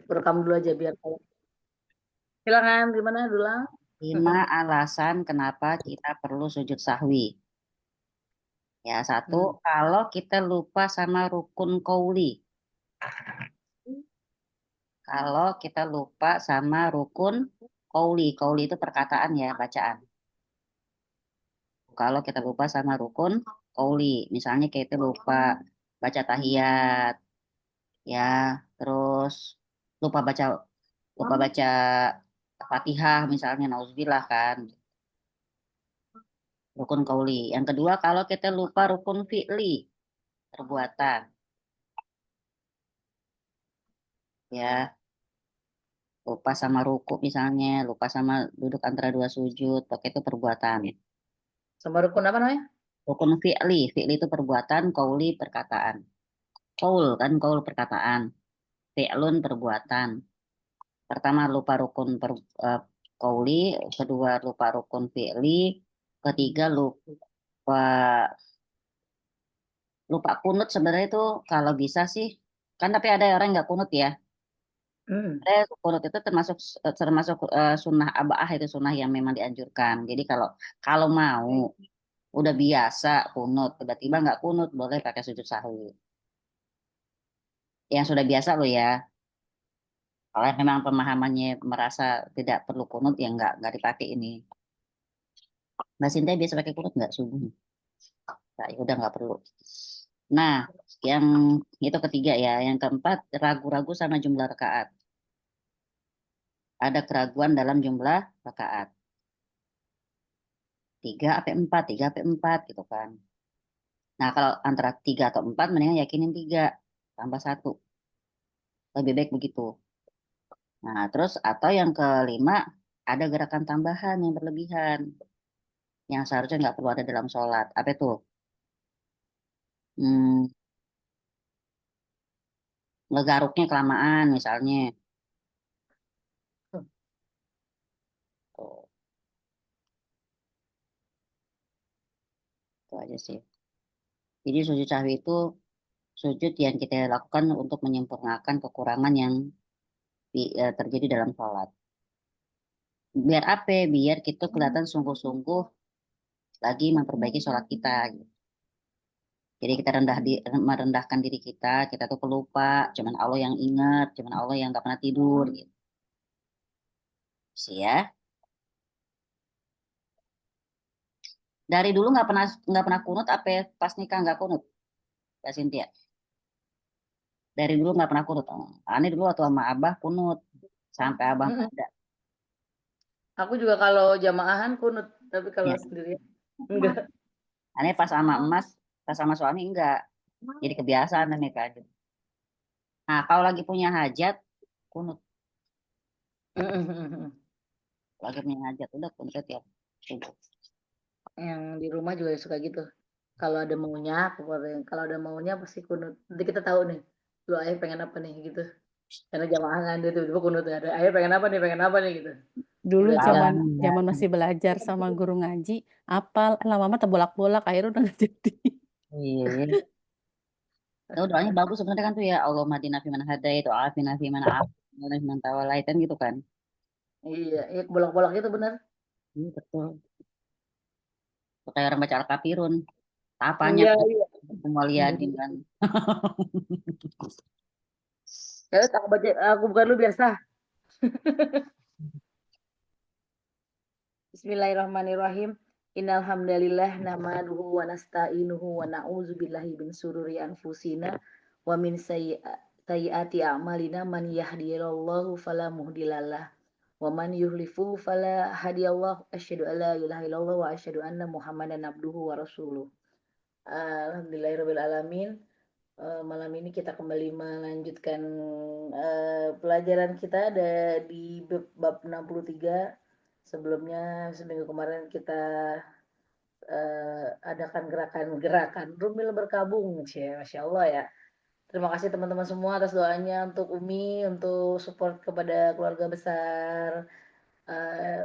rekam dulu aja biar tahu. Silakan, gimana Dulang? 5 alasan kenapa kita perlu sujud sahwi. Ya, satu, Hmm. kalau kita lupa sama rukun qauli. Kalau kita lupa sama rukun qauli. Qauli itu perkataan ya, bacaan. Kalau kita lupa sama rukun qauli, misalnya kita lupa baca tahiyat, ya, terus lupa baca lupa baca Fatihah misalnya, nauzubillah kan, rukun qauli. Yang kedua, kalau kita lupa rukun fi'li, perbuatan, ya, lupa sama ruku misalnya, lupa sama duduk antara dua sujud, pakai itu perbuatan. Sama rukun apa namanya? Rukun fi'li, fi'li itu perbuatan, qauli perkataan. Qaul kan qaul perkataan, fi'lun perbuatan. Pertama lupa rukun qauli, kedua lupa rukun fi'li, ketiga lupa lupa kunut sebenarnya itu kalau bisa sih, kan tapi ada orang yang nggak kunut ya. Hmm. Kunut itu termasuk termasuk sunnah abaah, itu sunnah yang memang dianjurkan. Jadi kalau kalau mau udah biasa kunut, tiba-tiba nggak kunut, boleh pakai sujud sahwi. Yang sudah biasa loh ya. Kalau memang pemahamannya merasa tidak perlu kunut, ya nggak dipakai ini. Mbak Sinta biasa pakai kunut nggak subuh? Nah, ya udah nggak perlu. Nah, yang itu ketiga ya. Yang keempat, ragu-ragu sama jumlah rakaat. Ada keraguan dalam jumlah rakaat. 3 apa 4 gitu kan. Nah, kalau antara 3 atau 4, mendingan yakinin 3, tambah satu. Lebih baik begitu. Nah, terus atau yang kelima, ada gerakan tambahan yang berlebihan, yang seharusnya nggak perlu ada dalam sholat. Apa itu? Hmm, ngegaruknya kelamaan misalnya. Tuh, itu aja sih. Jadi sujud sahwi itu sujud yang kita lakukan untuk menyempurnakan kekurangan yang terjadi dalam sholat. Biar apa? Biar kita kelihatan sungguh-sungguh lagi memperbaiki sholat kita, gitu. Jadi kita merendahkan diri kita tuh pelupa, cuman Allah yang ingat, cuman Allah yang nggak pernah tidur, gitu sih ya. Dari dulu nggak pernah kunut, apa ya, pas nikah nggak kunut, Kak Cynthia? Dari dulu nggak pernah kunut. Oh, aneh dulu waktu sama Abah kunut sampai Abah nggak Mm-mm. ada. Aku juga kalau jamaahan kunut, tapi kalau Ya, sendirian enggak. aneh pas sama emas, pas sama suami enggak. Jadi kebiasaan aneh kan. Nah, kalau lagi punya hajat, kunut. Mm-mm. Lagi punya hajat, udah kunut tiap subuh. Yang di rumah juga suka gitu. Kalau ada maunya, kalau ada maunya pasti kunut. Nanti kita tahu nih, lu ayah pengen apa nih gitu. Karena jamaah kan dia tiba-tiba kunut ada. Ayah pengen apa nih gitu. Dulu Udah tahu. zaman Kalau zaman masih belajar sama guru ngaji, apal lama-lama terbolak-bolak akhirnya udah nggak jadi. iya, itu doanya bagus sebenarnya kan tuh ya, Allah madina fi man hadait, wa afina fi man afina fi man tawallait, kan gitu kan. Iya, iya bolak-bolak itu benar. Iya betul. Kayak orang baca Al-Kafirun, apanya Iya, kan iya. semua liatin kan. Ya, aku baca, aku bukan lu biasa. Bismillahirrahmanirrahim. Innal hamdalillah nahmaduhu wa nasta'inuhu wa na'udzu billahi min sururi anfusina wa min sayyiati a'malina man yahdihillahu fala mudhillalah wa man yuhlifhu fala hadiyallahu asyhadu an la ilaha illallah wa asyhadu anna muhammadan abduhu wa rasuluh. Alhamdulillahirabbil alamin. Malam ini kita kembali melanjutkan pelajaran kita ada di bab 63. Sebelumnya seminggu kemarin kita adakan gerakan-gerakan Rumil berkabung, Masya Allah ya. Terima kasih teman-teman semua atas doanya untuk Umi, untuk support kepada keluarga besar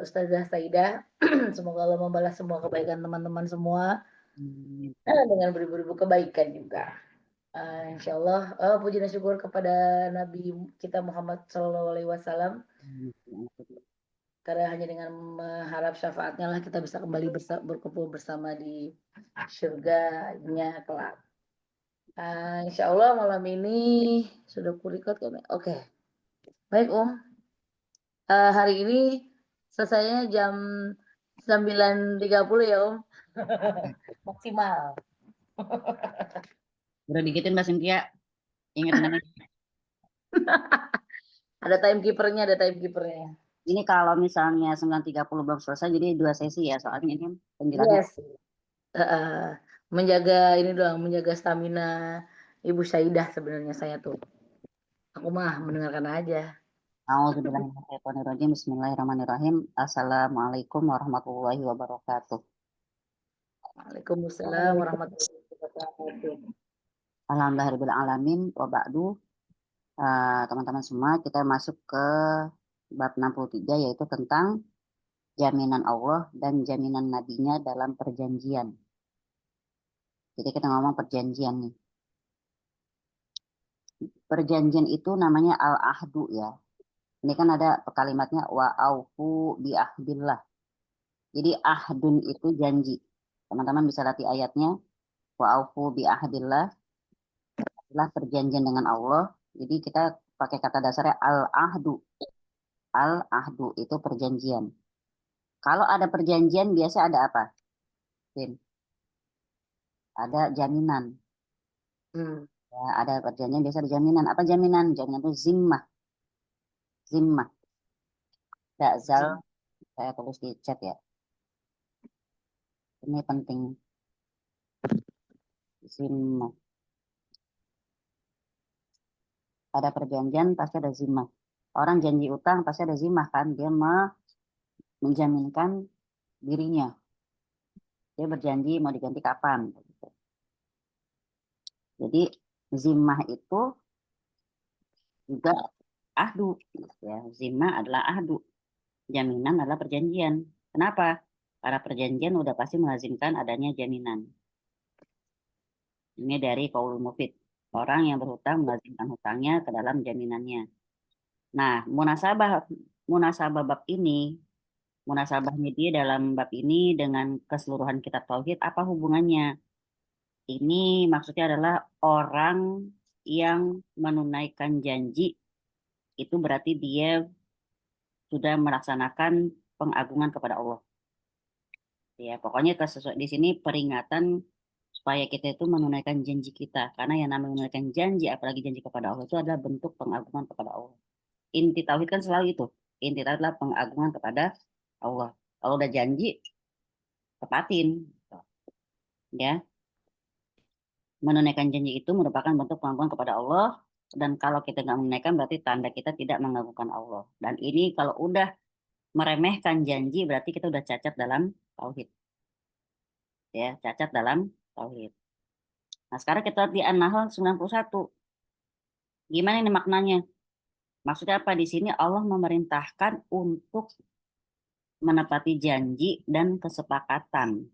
Ustazah Saidah. Semoga Allah membalas semua kebaikan teman-teman semua Hmm. dengan beribu-ribu kebaikan juga. Insya Allah, puji dan syukur kepada Nabi kita Muhammad SAW, karena hanya dengan mengharap syafaatnya lah kita bisa kembali berkumpul bersama di surganya kelak. Insya Allah malam ini sudah kurecord kan? Oke. Baik hari ini selesainya jam 9.30 ya maksimal. Udah digituin Mbak Cynthia. Ingat-ingat. Ada timekeepernya. Ini kalau misalnya 9.30 belum selesai, jadi 2 sesi ya, soalnya ini kan penjelasan. Yes. Menjaga stamina Ibu Syaidah sebenarnya saya tuh. Aku mah mendengarkan aja. Bismillahirrahmanirrahim. Assalamualaikum warahmatullahi wabarakatuh. Waalaikumsalam warahmatullahi wabarakatuh. Alhamdulillahirrahmanirrahim. Wa ba'du. Teman-teman semua, kita masuk ke bab 63, yaitu tentang jaminan Allah dan jaminan Nabinya dalam perjanjian. Jadi kita ngomong perjanjian nih. Perjanjian itu namanya al-ahdu ya. Ini kan ada kalimatnya wa aufu bi ahdillah. Jadi ahdun itu janji. Teman-teman bisa lihat ayatnya. Wa aufu bi ahdillah adalah perjanjian dengan Allah. Jadi kita pakai kata dasarnya al-ahdu. Al-ahdu itu perjanjian. Kalau ada perjanjian biasa ada apa? Ada jaminan. Ya, ada perjanjian biasa ada jaminan. Apa jaminan? Jaminan itu zimmah. Zimmah. Da'zal. Saya tulis di chat ya. Ini penting. Zimmah. Pada perjanjian pasti ada zimmah. Orang janji utang pasti ada zimmah kan. Dia menjaminkan dirinya. Dia berjanji mau diganti kapan. Jadi zimmah itu juga ahdu. Ya, zimmah adalah ahdu. Jaminan adalah perjanjian. Kenapa? Karena perjanjian udah pasti melazimkan adanya jaminan. Ini dari qaulul mufid. Orang yang berhutang melazimkan hutangnya ke dalam jaminannya. Nah, munasabah bab ini, munasabahnya dia dalam bab ini dengan keseluruhan kitab tauhid apa hubungannya? Ini maksudnya adalah orang yang menunaikan janji itu berarti dia sudah melaksanakan pengagungan kepada Allah. Ya, pokoknya di sini peringatan supaya kita itu menunaikan janji kita. Karena yang namanya menunaikan janji, apalagi janji kepada Allah itu adalah bentuk pengagungan kepada Allah. Inti tauhid kan selalu itu. Inti tauhid adalah pengagungan kepada Allah. Kalau udah janji, tepatin. Ya, menunaikan janji itu merupakan bentuk pengagungan kepada Allah. Dan kalau kita nggak menunaikan berarti tanda kita tidak mengagungkan Allah. Dan ini kalau udah meremehkan janji berarti kita udah cacat dalam tauhid. Ya, cacat dalam tauhid. Nah, sekarang kita lihat di An-Nahl 91. Gimana ini maknanya? Maksudnya apa di sini? Allah memerintahkan untuk menepati janji dan kesepakatan.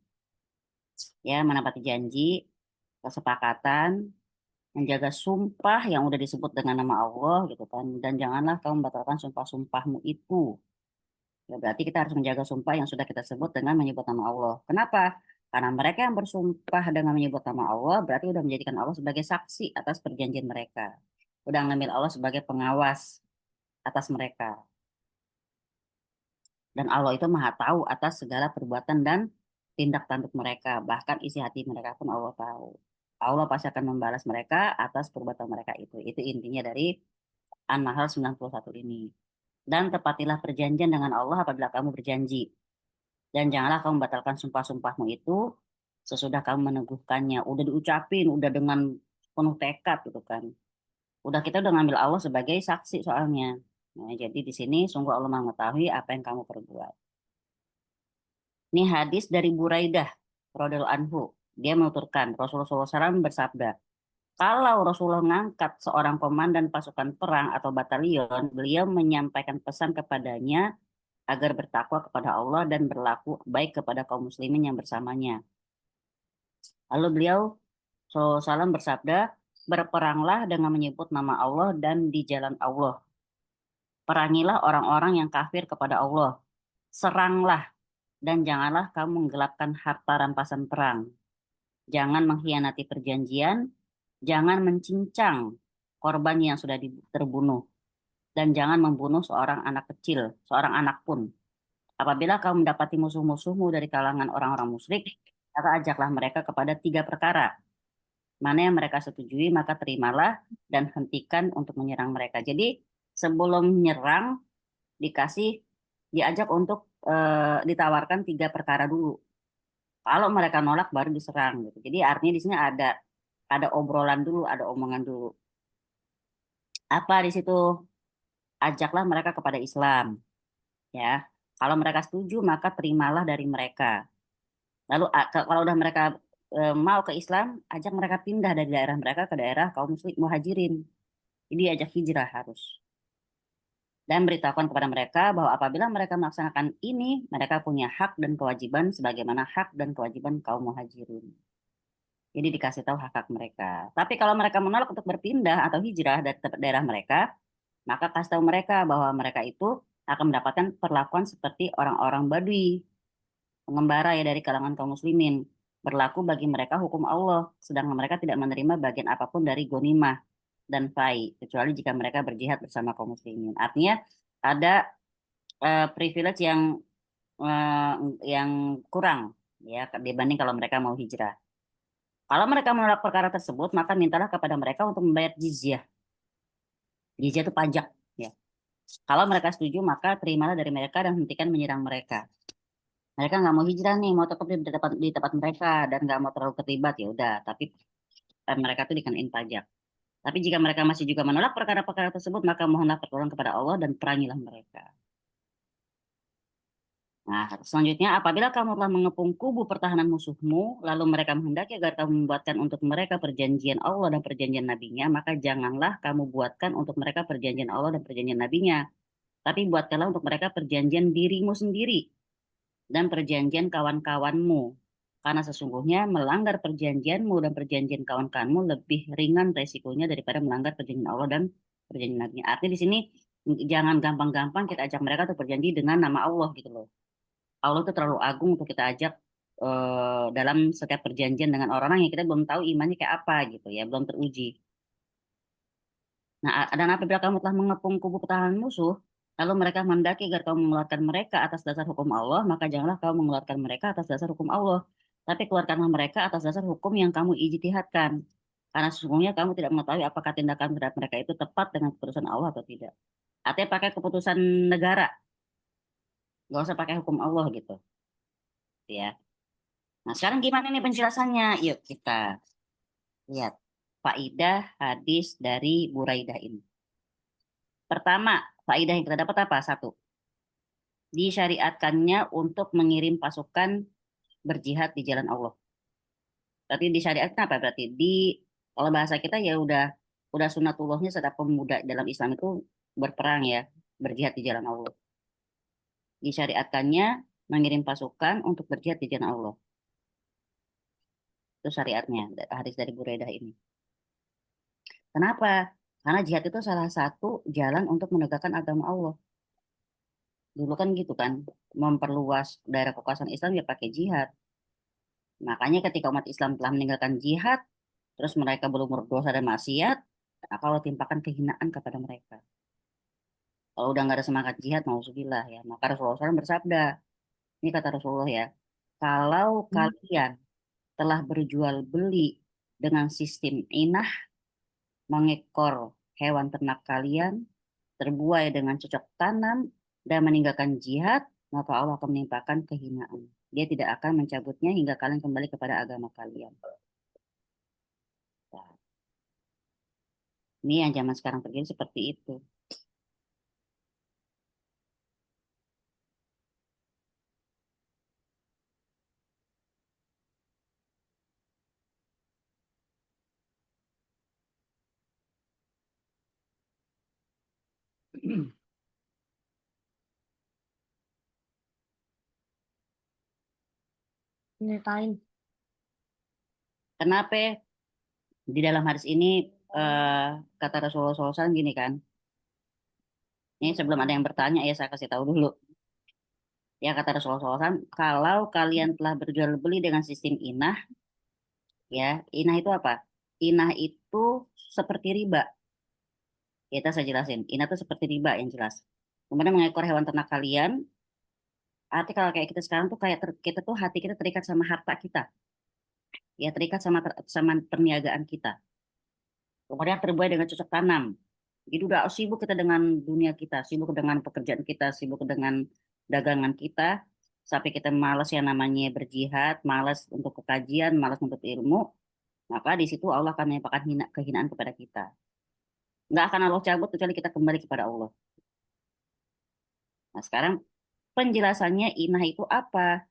Ya, menepati janji, kesepakatan, menjaga sumpah yang udah disebut dengan nama Allah gitu kan. Dan janganlah kamu membatalkan sumpah-sumpahmu itu. Ya, berarti kita harus menjaga sumpah yang sudah kita sebut dengan menyebut nama Allah. Kenapa? Karena mereka yang bersumpah dengan menyebut nama Allah berarti udah menjadikan Allah sebagai saksi atas perjanjian mereka. Udah ngambil Allah sebagai pengawas atas mereka. Dan Allah itu maha tahu atas segala perbuatan dan tindak tanduk mereka. Bahkan isi hati mereka pun Allah tahu. Allah pasti akan membalas mereka atas perbuatan mereka itu. Itu intinya dari An-Nahl 91 ini. Dan tepatilah perjanjian dengan Allah apabila kamu berjanji. Dan janganlah kamu membatalkan sumpah-sumpahmu itu sesudah kamu meneguhkannya. Udah diucapin, udah dengan penuh tekad gitu kan. Kita udah ngambil Allah sebagai saksi soalnya. Nah, jadi di sini sungguh Allah mengetahui apa yang kamu perbuat. Ini hadis dari Buraidah radhiyallahu anhu. Dia menuturkan Rasulullah SAW bersabda, kalau Rasulullah mengangkat seorang komandan pasukan perang atau batalion, beliau menyampaikan pesan kepadanya agar bertakwa kepada Allah dan berlaku baik kepada kaum muslimin yang bersamanya. Lalu beliau SAW bersabda, berperanglah dengan menyebut nama Allah dan di jalan Allah. Perangilah orang-orang yang kafir kepada Allah. Seranglah dan janganlah kamu menggelapkan harta rampasan perang. Jangan mengkhianati perjanjian, jangan mencincang korban yang sudah terbunuh, dan jangan membunuh seorang anak kecil, seorang anak pun. Apabila kamu mendapati musuh-musuhmu dari kalangan orang-orang musyrik, maka ajaklah mereka kepada 3 perkara. Mana yang mereka setujui, maka terimalah dan hentikan untuk menyerang mereka. Jadi sebelum menyerang, diajak untuk ditawarkan 3 perkara dulu. Kalau mereka nolak baru diserang gitu. Jadi artinya di sini ada obrolan dulu, ada omongan dulu. Apa di situ? Ajaklah mereka kepada Islam, ya. Kalau mereka setuju maka terimalah dari mereka. Lalu kalau udah mereka mau ke Islam, ajak mereka pindah dari daerah mereka ke daerah kaum muhajirin. Jadi ajak hijrah harus. Dan beritahukan kepada mereka bahwa apabila mereka melaksanakan ini, mereka punya hak dan kewajiban sebagaimana hak dan kewajiban kaum muhajirin. Jadi dikasih tahu hak-hak mereka. Tapi kalau mereka menolak untuk berpindah atau hijrah dari daerah mereka, maka kasih tahu mereka bahwa mereka itu akan mendapatkan perlakuan seperti orang-orang Badui, pengembara ya dari kalangan kaum muslimin. Berlaku bagi mereka hukum Allah, sedangkan mereka tidak menerima bagian apapun dari ghanimah dan fai, kecuali jika mereka berjihad bersama kaum muslimin. Artinya ada privilege yang kurang ya dibanding kalau mereka mau hijrah. Kalau mereka menolak perkara tersebut, maka mintalah kepada mereka untuk membayar jizyah. Jizyah itu pajak ya. Kalau mereka setuju, maka terimalah dari mereka dan hentikan menyerang mereka. Mereka nggak mau hijrah nih, mau tetap di tempat mereka dan nggak mau terlalu terlibat ya udah. Tapi mereka tuh dikenain pajak. Tapi jika mereka masih juga menolak perkara-perkara tersebut, maka mohonlah pertolongan kepada Allah dan perangilah mereka. Nah, selanjutnya apabila kamu telah mengepung kubu pertahanan musuhmu, lalu mereka menghendaki agar kamu membuatkan untuk mereka perjanjian Allah dan perjanjian nabinya, maka janganlah kamu buatkan untuk mereka perjanjian Allah dan perjanjian nabinya. Tapi buatkanlah untuk mereka perjanjian dirimu sendiri dan perjanjian kawan-kawanmu. Karena sesungguhnya melanggar perjanjianmu dan perjanjian kawan-kawanmu lebih ringan resikonya daripada melanggar perjanjian Allah dan perjanjian nabinya. Artinya di sini jangan gampang-gampang kita ajak mereka untuk berjanji dengan nama Allah gitu loh. Allah itu terlalu agung untuk kita ajak dalam setiap perjanjian dengan orang yang kita belum tahu imannya kayak apa gitu ya, belum teruji. Nah, dan apabila kamu telah mengepung kubu pertahanan musuh, lalu mereka mendaki agar kamu mengeluarkan mereka atas dasar hukum Allah, maka janganlah kamu mengeluarkan mereka atas dasar hukum Allah, tapi keluarkanlah mereka atas dasar hukum yang kamu ijtihadkan. Karena sesungguhnya kamu tidak mengetahui apakah tindakan terhadap mereka itu tepat dengan keputusan Allah atau tidak. Artinya pakai keputusan negara, nggak usah pakai hukum Allah gitu, ya. Nah, sekarang gimana nih penjelasannya? Yuk kita lihat faidah hadis dari Buraidah ini. Pertama, faidah yang kita dapat apa? 1. Disyariatkannya untuk mengirim pasukan berjihad di jalan Allah. Berarti disyariatkan apa? Berarti kalau bahasa kita ya udah sunatullahnya setiap pemuda dalam Islam itu berperang ya, berjihad di jalan Allah. Disyariatkannya mengirim pasukan untuk berjihad di jalan Allah. Itu syariatnya, hadis dari Buraidah ini. Kenapa? Karena jihad itu salah satu jalan untuk menegakkan agama Allah. Dulu kan gitu kan, memperluas daerah kekuasaan Islam ya pakai jihad. Makanya ketika umat Islam telah meninggalkan jihad, terus mereka belum berdosa dan maksiat, maka Allah timpakan kehinaan kepada mereka. Kalau udah nggak ada semangat jihad, nauzubillah ya. Maka Rasulullah SAW bersabda, ini kata Rasulullah ya, kalau kalian telah berjual beli dengan sistem inah, mengekor hewan ternak kalian, terbuai dengan cocok tanam, dan meninggalkan jihad, maka Allah akan menimpakan kehinaan. Dia tidak akan mencabutnya hingga kalian kembali kepada agama kalian. Nah, ini yang zaman sekarang terjadi seperti itu. Nyatain. Kenapa di dalam hadis ini kata Rasulullah SAW gini kan. Ini sebelum ada yang bertanya ya saya kasih tahu dulu. Ya kata Rasulullah SAW, kalau kalian telah berjual beli dengan sistem inah, ya inah itu apa? Inah itu seperti riba. Kita saya jelasin. Inah itu seperti riba yang jelas. Kemudian mengekor hewan ternak kalian. Arti kalau kayak kita sekarang tuh kayak kita tuh hati kita terikat sama harta kita. Ya terikat sama perniagaan kita. Kemudian terbuai dengan cocok tanam. Jadi udah sibuk kita dengan dunia kita, sibuk dengan pekerjaan kita, sibuk dengan dagangan kita, sampai kita malas yang namanya berjihad, malas untuk kekajian, malas untuk ilmu, maka di situ Allah akan menimpakan kehinaan kepada kita. Nggak akan Allah cabut kecuali kita kembali kepada Allah. Nah sekarang penjelasannya inah itu apa?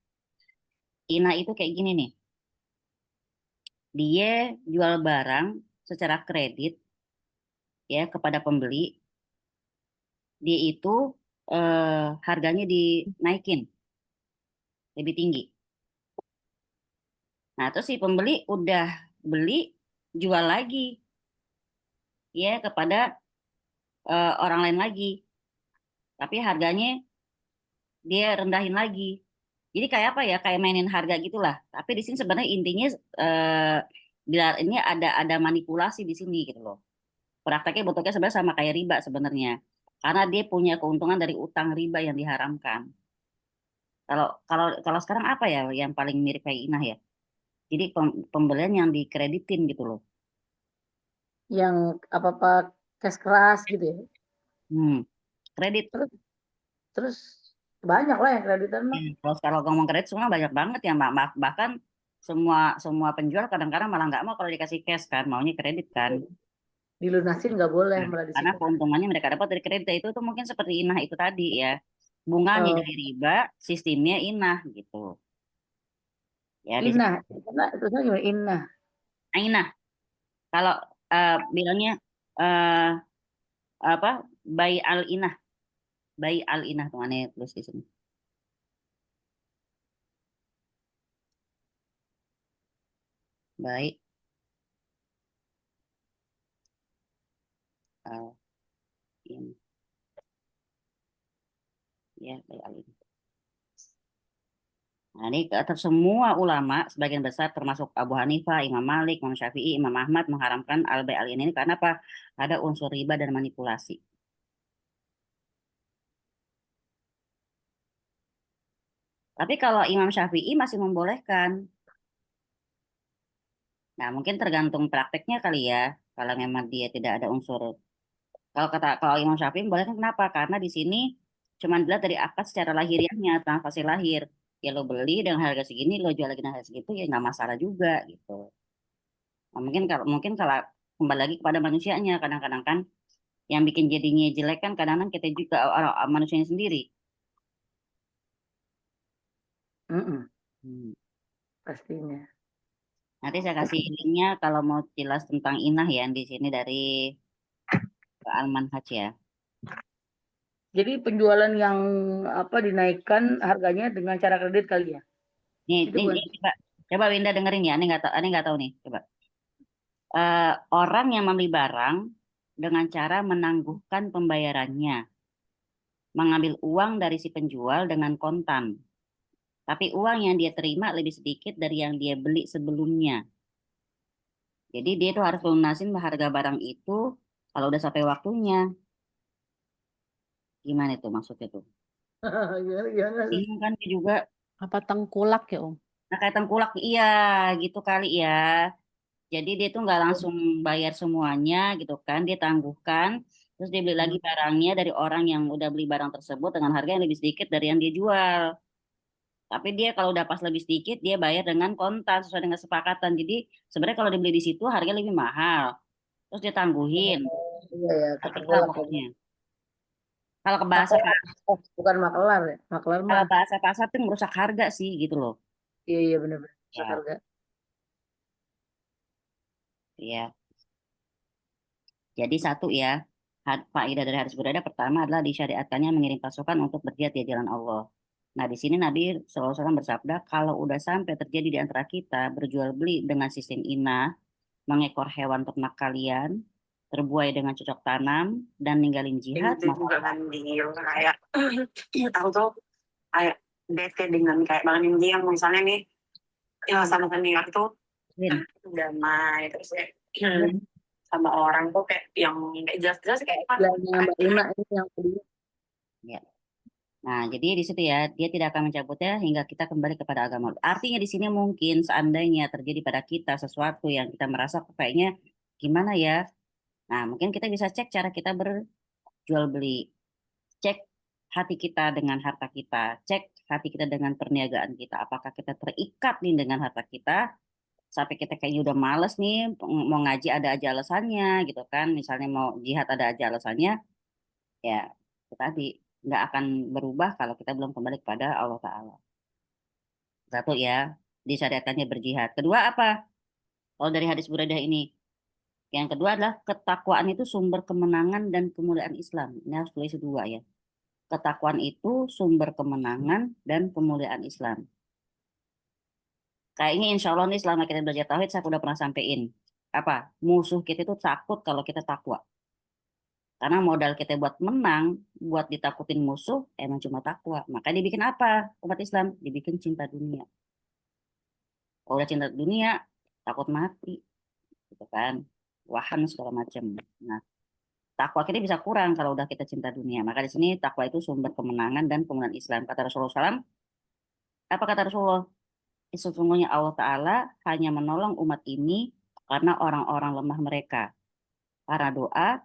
Inah itu kayak gini nih, dia jual barang secara kredit ya kepada pembeli, dia itu harganya dinaikin lebih tinggi. Nah, terus si pembeli udah beli, jual lagi ya kepada orang lain lagi. Tapi harganya dia rendahin lagi. Jadi kayak apa ya? Kayak mainin harga gitulah. Tapi di sini sebenarnya intinya ini ada manipulasi di sini gitu loh. Prakteknya bentuknya sebenarnya sama kayak riba sebenarnya. Karena dia punya keuntungan dari utang riba yang diharamkan. Kalau kalau kalau sekarang apa ya yang paling mirip kayak inah ya? Jadi pembelian yang dikreditin gitu loh. Yang apa-apa cash keras gitu ya. Kredit. Terus banyak lah yang kreditan mah. Kalau ngomong kredit semua banyak banget ya Mbak. Bahkan semua penjual kadang-kadang malah nggak mau kalau dikasih cash kan, maunya kredit kan. Dilunasin nggak boleh malah di Karena situ. keuntungannya mereka dapat dari kredit itu tuh mungkin seperti inah itu tadi ya. Bunganya dari riba, sistemnya inah gitu. Ya di Inah, karena terusnya gimana inah? inah. Kalau bilangnya eh apa? Bai al inah. Bai al inah tuh aneh tulis di sini. Baik. Ini. Ya, baik al inah. Nah, ini kata semua ulama, sebagian besar termasuk Abu Hanifah, Imam Malik, Imam Syafi'i, Imam Ahmad mengharamkan al-bai' al-in ini karena apa? Ada unsur riba dan manipulasi. Tapi kalau Imam Syafi'i masih membolehkan. Nah, mungkin tergantung prakteknya kali ya. Kalau memang dia tidak ada unsur. Kalau Imam Syafi'i membolehkan kenapa? Karena di sini cuma dilihat dari akad secara lahiriahnya, transaksi lahir. Ya lo beli dengan harga segini, lo jual lagi dengan harga segitu, ya nggak masalah juga gitu. Nah, mungkin kalau kembali lagi kepada manusianya, kadang-kadang kan yang bikin jadinya jelek kan kadang-kadang kita juga orang manusianya sendiri. Pastinya. Nanti saya kasih linknya kalau mau jelas tentang inah ya di sini dari Al-Manhaj ya. Jadi penjualan yang apa dinaikkan harganya dengan cara kredit kali ya? Itu bukan. Coba Winda dengerin ya. Aneh nggak tahu nih. Coba. Orang yang membeli barang dengan cara menangguhkan pembayarannya, mengambil uang dari si penjual dengan kontan. Tapi uang yang dia terima lebih sedikit dari yang dia beli sebelumnya. Jadi dia tuh harus lunasin harga barang itu kalau udah sampai waktunya. Gimana itu maksudnya tuh? Gimana? Bingung kan dia juga. Apa tengkulak ya Om? Nah kayak tengkulak, iya gitu kali ya. Jadi dia tuh nggak langsung bayar semuanya gitu kan. Dia tangguhkan. Terus dia beli lagi barangnya dari orang yang udah beli barang tersebut dengan harga yang lebih sedikit dari yang dia jual. Tapi dia kalau udah pas lebih sedikit, dia bayar dengan kontan sesuai dengan kesepakatan. Jadi sebenarnya kalau dibeli di situ harganya lebih mahal. Terus dia tangguhin. Iya ya, Nah, itulah ketengkolak. pokoknya. Kalau ke bahasa Makelar. Bukan makelar ya. Makelar kalau mah. bahasa pasar tuh merusak harga sih gitu loh. Iya iya benar-benar. Ya, Harga. ya. Jadi satu ya, faedah dari hadis berbeda pertama adalah disyariatkannya mengirim pasukan untuk berjihad di jalan Allah. Nah, di sini Nabi SAW bersabda, kalau udah sampai terjadi di antara kita berjual beli dengan sistem inah, mengekor hewan ternak kalian, terbuai dengan cocok tanam, dan ninggalin jihad, Itu juga kan di kayak aku tuh kayak bete dengan kayak Bang Nindi yang misalnya nih sama niat tuh Win. damai terus kayak sama orang tuh kayak yang kayak jelas-jelas kayak Bilangnya Mbak Una ini yang tadi. Ya. Nah, jadi di situ ya, dia tidak akan mencabutnya hingga kita kembali kepada agama. Artinya di sini mungkin seandainya terjadi pada kita sesuatu yang kita merasa kok kayaknya gimana ya. Nah, mungkin kita bisa cek cara kita berjual beli. Cek hati kita dengan harta kita. Cek hati kita dengan perniagaan kita. Apakah kita terikat nih dengan harta kita sampai kita kayaknya udah males nih mau ngaji ada aja alasannya gitu kan. Misalnya mau jihad ada aja alasannya. Ya, itu tadi nggak akan berubah kalau kita belum kembali kepada Allah Ta'ala. Satu ya, disyariatkannya berjihad. Kedua apa? Kalau dari hadis Buraidah ini, yang kedua adalah ketakwaan itu sumber kemenangan dan kemuliaan Islam. Ini harus tulis dua ya. Ketakwaan itu sumber kemenangan dan kemuliaan Islam. Kayaknya insya Allah nih selama kita belajar tauhid saya udah pernah sampein. Apa? Musuh kita itu takut kalau kita takwa. Karena modal kita buat menang, buat ditakutin musuh, emang cuma takwa. Maka dibikin apa? Umat Islam dibikin cinta dunia. Kalau udah cinta dunia, takut mati, gitu kan? Wahan segala macam. Nah, takwa kita bisa kurang kalau udah kita cinta dunia. Maka di sini takwa itu sumber kemenangan dan kemenangan Islam. Kata Rasulullah SAW, apa kata Rasulullah? Sesungguhnya Allah Ta'ala hanya menolong umat ini karena orang-orang lemah mereka. Karena doa,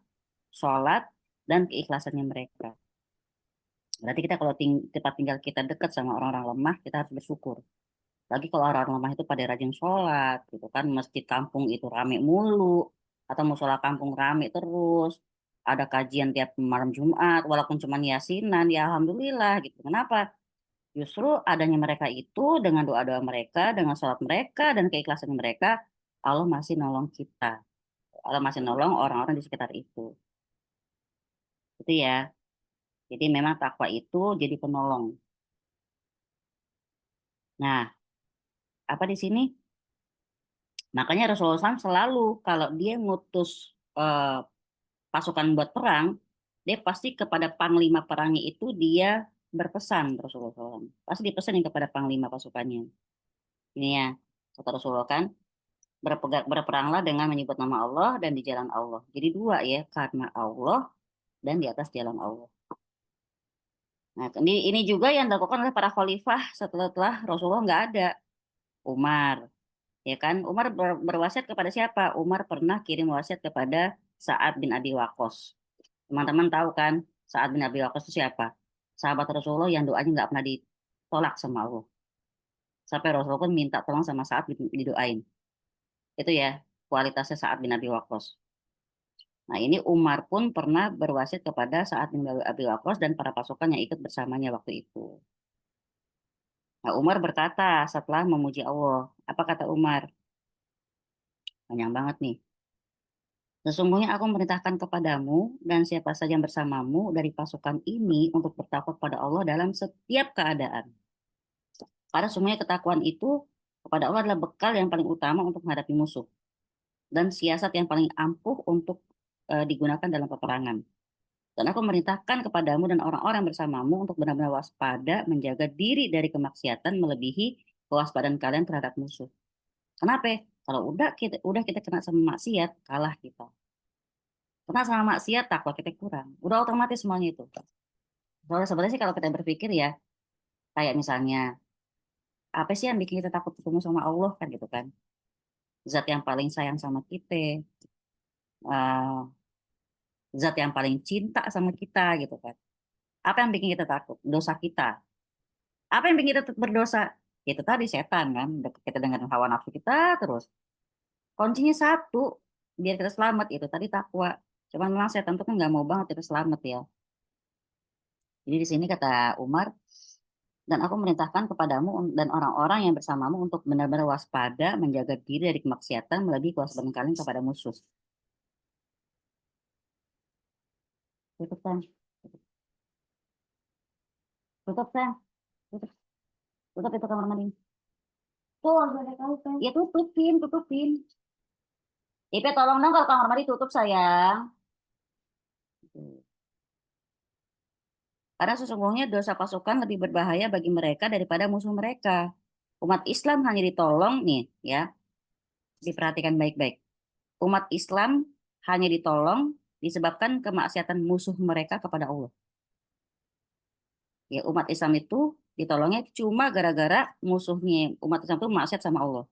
sholat, dan keikhlasannya mereka. Berarti kita kalau tempat tinggal kita dekat sama orang-orang lemah, kita harus bersyukur. Lagi kalau orang-orang lemah itu pada rajin sholat, gitu kan, masjid kampung itu rame mulu, atau musola kampung rame terus, ada kajian tiap malam Jumat, walaupun cuma yasinan, ya alhamdulillah gitu. Kenapa? Justru adanya mereka itu dengan doa-doa mereka, dengan sholat mereka dan keikhlasan mereka, Allah masih nolong kita. Allah masih nolong orang-orang di sekitar itu. Itu ya. Jadi memang takwa itu jadi penolong. Nah, apa di sini? Makanya Rasulullah SAW selalu kalau dia ngutus pasukan buat perang, dia pasti kepada panglima perangnya itu dia berpesan Rasulullah SAW. Pasti dipesanin kepada panglima pasukannya. Ini ya, kata Rasulullah kan, berperanglah dengan menyebut nama Allah dan di jalan Allah. Jadi dua ya, karena Allah dan di atas jalan Allah. Nah, ini juga yang dilakukan oleh para khalifah setelah Rasulullah nggak ada. Umar, ya kan? Umar berwasiat kepada siapa? Umar pernah kirim wasiat kepada Sa'ad bin Abi Waqqas. Teman-teman tahu kan, Sa'ad bin Abi Waqqas itu siapa? Sahabat Rasulullah yang doanya nggak pernah ditolak sama Allah. Sampai Rasulullah pun minta tolong sama Sa'ad didoain. Itu ya, kualitasnya Sa'ad bin Abi Waqqas. Nah, ini Umar pun pernah berwasiat kepada Sa'ad bin Abi Waqqas dan para pasukan yang ikut bersamanya waktu itu. Nah, Umar berkata setelah memuji Allah. Apa kata Umar? Panjang banget nih. Sesungguhnya aku memerintahkan kepadamu dan siapa saja yang bersamamu dari pasukan ini untuk bertakwa kepada Allah dalam setiap keadaan. Karena semuanya ketakwaan itu kepada Allah adalah bekal yang paling utama untuk menghadapi musuh. Dan siasat yang paling ampuh untuk digunakan dalam peperangan. Dan aku memerintahkan kepadamu dan orang-orang bersamamu untuk benar-benar waspada, menjaga diri dari kemaksiatan melebihi kewaspadaan kalian terhadap musuh. Kenapa? Kalau udah kita kena sama maksiat, kalah kita. Kena sama maksiat, takwa kita kurang. Udah otomatis semuanya itu. Soalnya sebenarnya sih kalau kita berpikir ya, kayak misalnya, apa sih yang bikin kita takut ketemu sama Allah kan gitu kan? Zat yang paling sayang sama kita, eh, zat yang paling cinta sama kita gitu kan. Apa yang bikin kita takut? Dosa kita. Apa yang bikin kita berdosa? Itu tadi setan kan, kita dengan hawa nafsu kita terus. Kuncinya satu, biar kita selamat itu tadi takwa. Cuman memang setan tuh kan nggak mau banget kita selamat ya. Jadi di sini kata Umar, dan aku merintahkan kepadamu dan orang-orang yang bersamamu untuk benar-benar waspada, menjaga diri dari kemaksiatan melebihi kewaspadaan kalian kepada musuh. Tutup kan? Tutup kan? Tutup, tutup itu kamar mandi. Tuh, ada kau kan? Ya tutupin, tutupin. Ipe tolong dong kalau kamar mandi tutup sayang. Karena sesungguhnya dosa pasukan lebih berbahaya bagi mereka daripada musuh mereka. Umat Islam hanya ditolong nih ya, diperhatikan baik-baik. Umat Islam hanya ditolong disebabkan kemaksiatan musuh mereka kepada Allah. Ya, umat Islam itu ditolongnya cuma gara-gara musuhnya umat Islam itu maksiat sama Allah.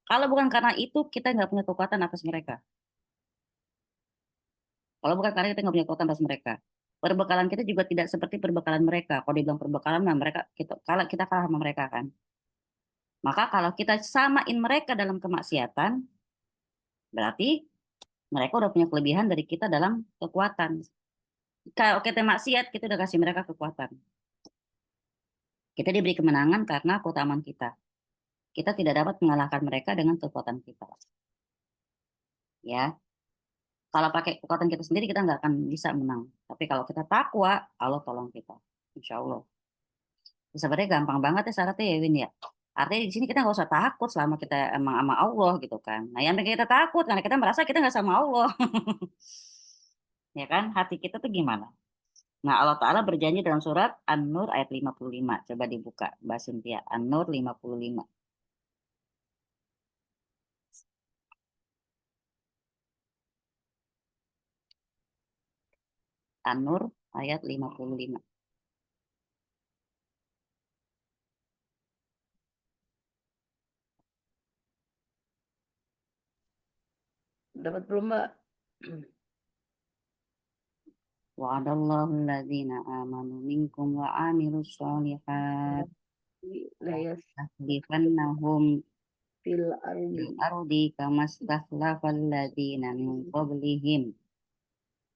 Kalau bukan karena itu kita nggak punya kekuatan atas mereka. Kalau bukan karena kita nggak punya kekuatan atas mereka. Perbekalan kita juga tidak seperti perbekalan mereka. Kalau dibilang perbekalan, nah mereka kalau kita kalah sama mereka kan. Maka kalau kita samain mereka dalam kemaksiatan, berarti mereka udah punya kelebihan dari kita dalam kekuatan. Kalau kita maksiat, kita udah kasih mereka kekuatan. Kita diberi kemenangan karena keutamaan kita. Kita tidak dapat mengalahkan mereka dengan kekuatan kita. Ya, kalau pakai kekuatan kita sendiri kita nggak akan bisa menang. Tapi kalau kita takwa, Allah tolong kita. Insya Allah. Sebenarnya gampang banget ya syaratnya ya Win ya. Artinya di sini kita nggak usah takut selama kita emang sama Allah gitu kan. Nah yang bikin kita takut karena kita merasa kita nggak sama Allah. Ya kan, hati kita tuh gimana? Nah Allah Ta'ala berjanji dalam surat An-Nur ayat 55. Coba dibuka Mbak Cynthia. An-Nur 55. An-Nur ayat 55. Dapat belum, Mbak? Wa'adallahu alladzina amanu minkum wa amilus sholihat. Layas Tasdifannahum fil ardi fil ardi kama stakhlafal ladzina min qablihim.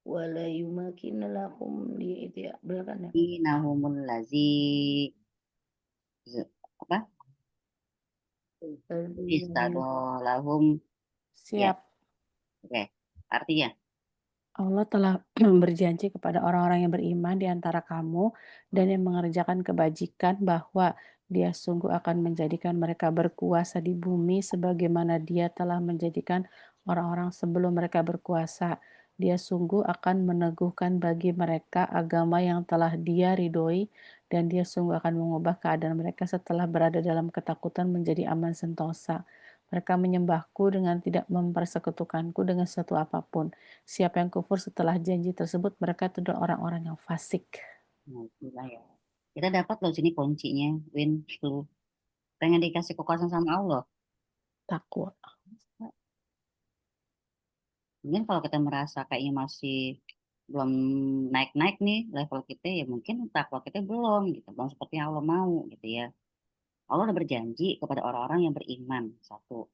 wala yumakin lakum di itu ya, benar kan ya? Dinahumul lazi apa? Istadolahum. Ya, Siap. oke. Artinya, Allah telah berjanji kepada orang-orang yang beriman di antara kamu dan yang mengerjakan kebajikan bahwa Dia sungguh akan menjadikan mereka berkuasa di bumi sebagaimana Dia telah menjadikan orang-orang sebelum mereka berkuasa. Dia sungguh akan meneguhkan bagi mereka agama yang telah Dia ridhoi dan Dia sungguh akan mengubah keadaan mereka setelah berada dalam ketakutan menjadi aman sentosa. Mereka menyembahku dengan tidak mempersekutukanku dengan sesuatu apapun. Siapa yang kufur setelah janji tersebut, mereka itu adalah orang-orang yang fasik. gila ya. Kita dapat loh sini kuncinya, Win, tuh. Pengen dikasih kekuasaan sama Allah. Takwa. Mungkin kalau kita merasa kayaknya masih belum naik-naik nih level kita, ya mungkin takwa kita belum gitu, belum seperti yang Allah mau gitu ya. Allah udah berjanji kepada orang-orang yang beriman, satu,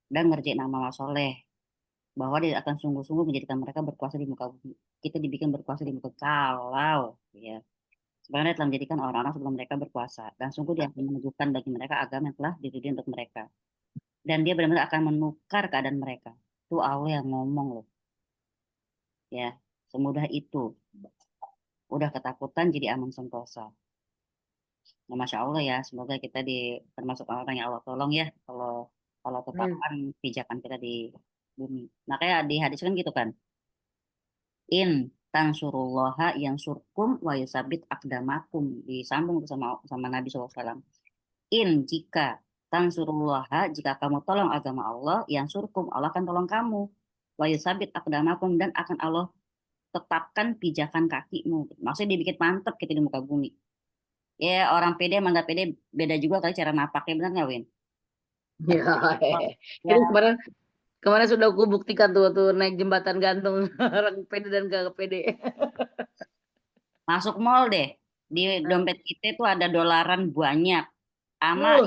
dan ngerjain amal soleh, bahwa dia akan sungguh-sungguh menjadikan mereka berkuasa di muka bumi. Kita dibikin berkuasa di muka kalau ya sebenarnya telah menjadikan orang-orang sebelum mereka berkuasa dan sungguh dia akan menunjukkan bagi mereka agama yang telah ditujukan untuk mereka dan dia benar-benar akan menukar keadaan mereka. Itu Allah yang ngomong loh ya, semudah itu. Udah ketakutan jadi aman sentosa. Nah, Masya Allah ya, semoga kita termasuk orang yang Allah tolong ya kalau kalau tetapkan pijakan kita di bumi. Nah kayak di hadis kan gitu kan, in tansurullaha yang surkum wa yusabit akdamakum, disambung sama sama Nabi SAW. In jika tansurullaha, jika kamu tolong agama Allah, yang surkum, Allah akan tolong kamu, wa yusabit akdamakum, dan akan Allah tetapkan pijakan kakimu. Maksudnya dibikin mantep gitu di muka bumi. Ya orang pede emang nggak pede beda juga kali cara napaknya, benar nggak Win? Ya, Ya. itu kemarin sudah aku buktikan tuh naik jembatan gantung orang pede dan gak pede. Masuk mall deh, di dompet kita tuh ada dolaran banyak, ama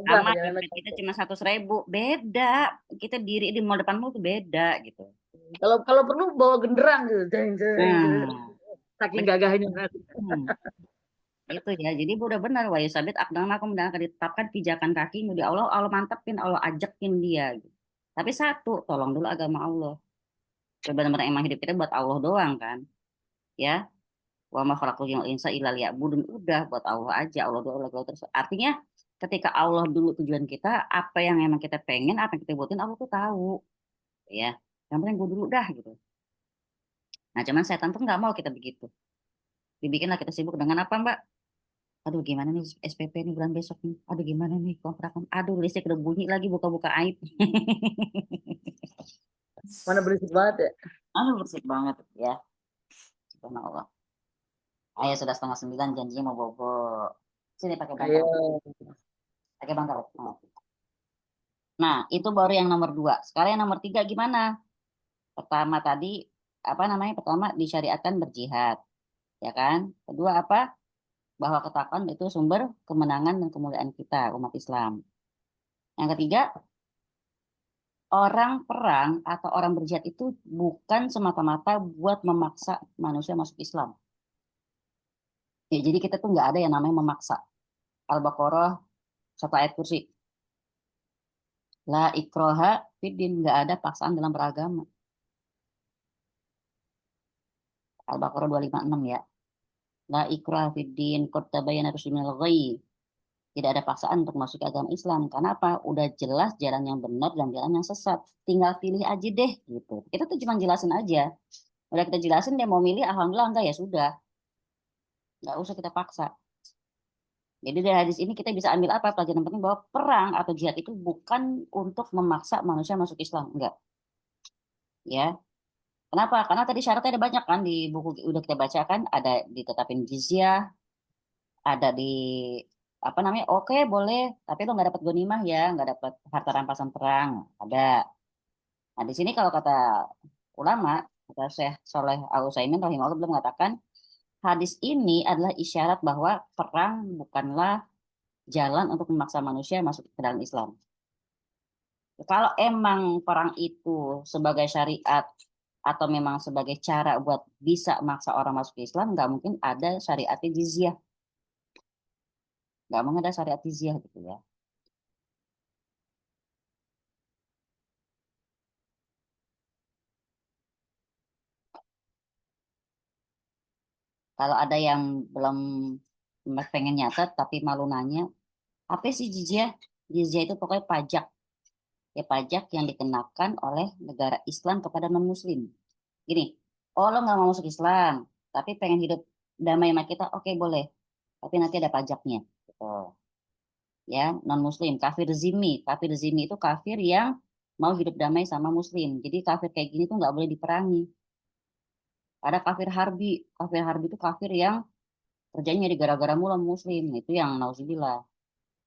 Gagah ya, dompet kita cuma 100.000, beda. Kita diri di mall depan mall tuh beda gitu. kalau perlu bawa genderang gitu, saking Bener. gagahnya. Itu ya, jadi udah benar wa yusabit akdamakum, dan akan ditetapkan pijakan kakimu di Allah. Allah mantepin, Allah ajakin dia gitu. Tapi satu, tolong dulu agama Allah. Benar-benar emang hidup kita buat Allah doang kan, ya. Wa ma khalaqul jinna wal insa illa liya'budun, udah buat Allah aja, Allah doang, Allah terus. Artinya ketika Allah dulu tujuan kita, apa yang emang kita pengen, apa yang kita buatin, Allah tuh tahu, ya. Yang penting gue dulu dah gitu. Nah, cuman setan tuh nggak mau kita begitu. Dibikinlah kita sibuk dengan apa, Mbak? Aduh, gimana nih SPP nih bulan besok nih? Aduh, gimana nih kontrakan? Aduh, listrik udah bunyi lagi, buka-buka aib. Mana berisik banget ya? Aduh, bersih banget ya. Subhanallah. Ayo, sudah 8:30, janjinya mau bobo. Sini pakai Ayo. bantal. Pakai bantal. Nah, itu baru yang nomor 2. Sekarang yang nomor 3 gimana? Pertama tadi, apa namanya? Pertama, disyariatkan berjihad. Ya kan? Kedua apa? Bahwa ketakwaan itu sumber kemenangan dan kemuliaan kita, umat Islam. Yang ketiga, orang perang atau orang berjihad itu bukan semata-mata buat memaksa manusia masuk Islam. Ya, jadi kita tuh nggak ada yang namanya memaksa. Al-Baqarah 1 ayat kursi. La ikroha fiddin, nggak ada paksaan dalam beragama. Al-Baqarah 256 ya. La ikroha fiddin, qad tabayyana rusydu minal ghayy. Tidak ada paksaan untuk masuk ke agama Islam. Karena apa? Udah jelas jalan yang benar dan jalan yang sesat. Tinggal pilih aja deh gitu. Kita tuh cuma jelasin aja. Udah kita jelasin dia mau milih, alhamdulillah enggak ya sudah. Nggak usah kita paksa. Jadi dari hadis ini kita bisa ambil apa? Pelajaran penting bahwa perang atau jihad itu bukan untuk memaksa manusia masuk Islam. Enggak. Ya. Kenapa? Karena tadi syaratnya ada banyak kan di buku udah kita baca kan. Ada ditetapin jizyah, ada di apa namanya? Oke, boleh, tapi lo nggak dapat ghanimah ya, nggak dapat harta rampasan perang. Ada. Nah, di sini kalau kata ulama, kata Syekh Soleh Al-Utsaimin rahimahullah belum mengatakan hadis ini adalah isyarat bahwa perang bukanlah jalan untuk memaksa manusia masuk ke dalam Islam. Kalau emang perang itu sebagai syariat atau memang sebagai cara buat bisa maksa orang masuk Islam, nggak mungkin ada syariat jizyah. Nggak mungkin ada syariat jizyah gitu ya. Kalau ada yang belum pengen nyatet tapi malu nanya, apa sih jizyah? Jizyah itu pokoknya pajak. Ya pajak yang dikenakan oleh negara Islam kepada non-Muslim. Gini, oh lo nggak mau masuk Islam, tapi pengen hidup damai sama kita, oke boleh. Tapi nanti ada pajaknya. Gitu. Ya, non-Muslim, kafir zimmi. Kafir zimmi itu kafir yang mau hidup damai sama Muslim. Jadi kafir kayak gini tuh nggak boleh diperangi. Ada kafir harbi. Kafir harbi itu kafir yang kerjanya di gara-gara mula Muslim. Itu yang nauzubillah.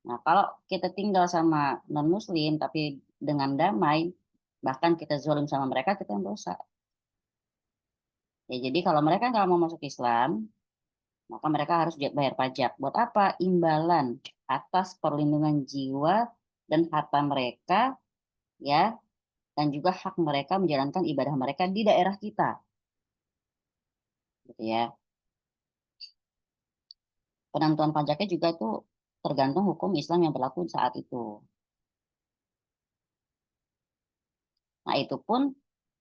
Nah, kalau kita tinggal sama non-Muslim tapi dengan damai, bahkan kita zalim sama mereka, kita yang dosa. Ya, jadi kalau mereka nggak mau masuk Islam, maka mereka harus bayar pajak. Buat apa? Imbalan atas perlindungan jiwa dan harta mereka, ya, dan juga hak mereka menjalankan ibadah mereka di daerah kita. Gitu ya. Penentuan pajaknya juga itu tergantung hukum Islam yang berlaku saat itu. Nah, itu pun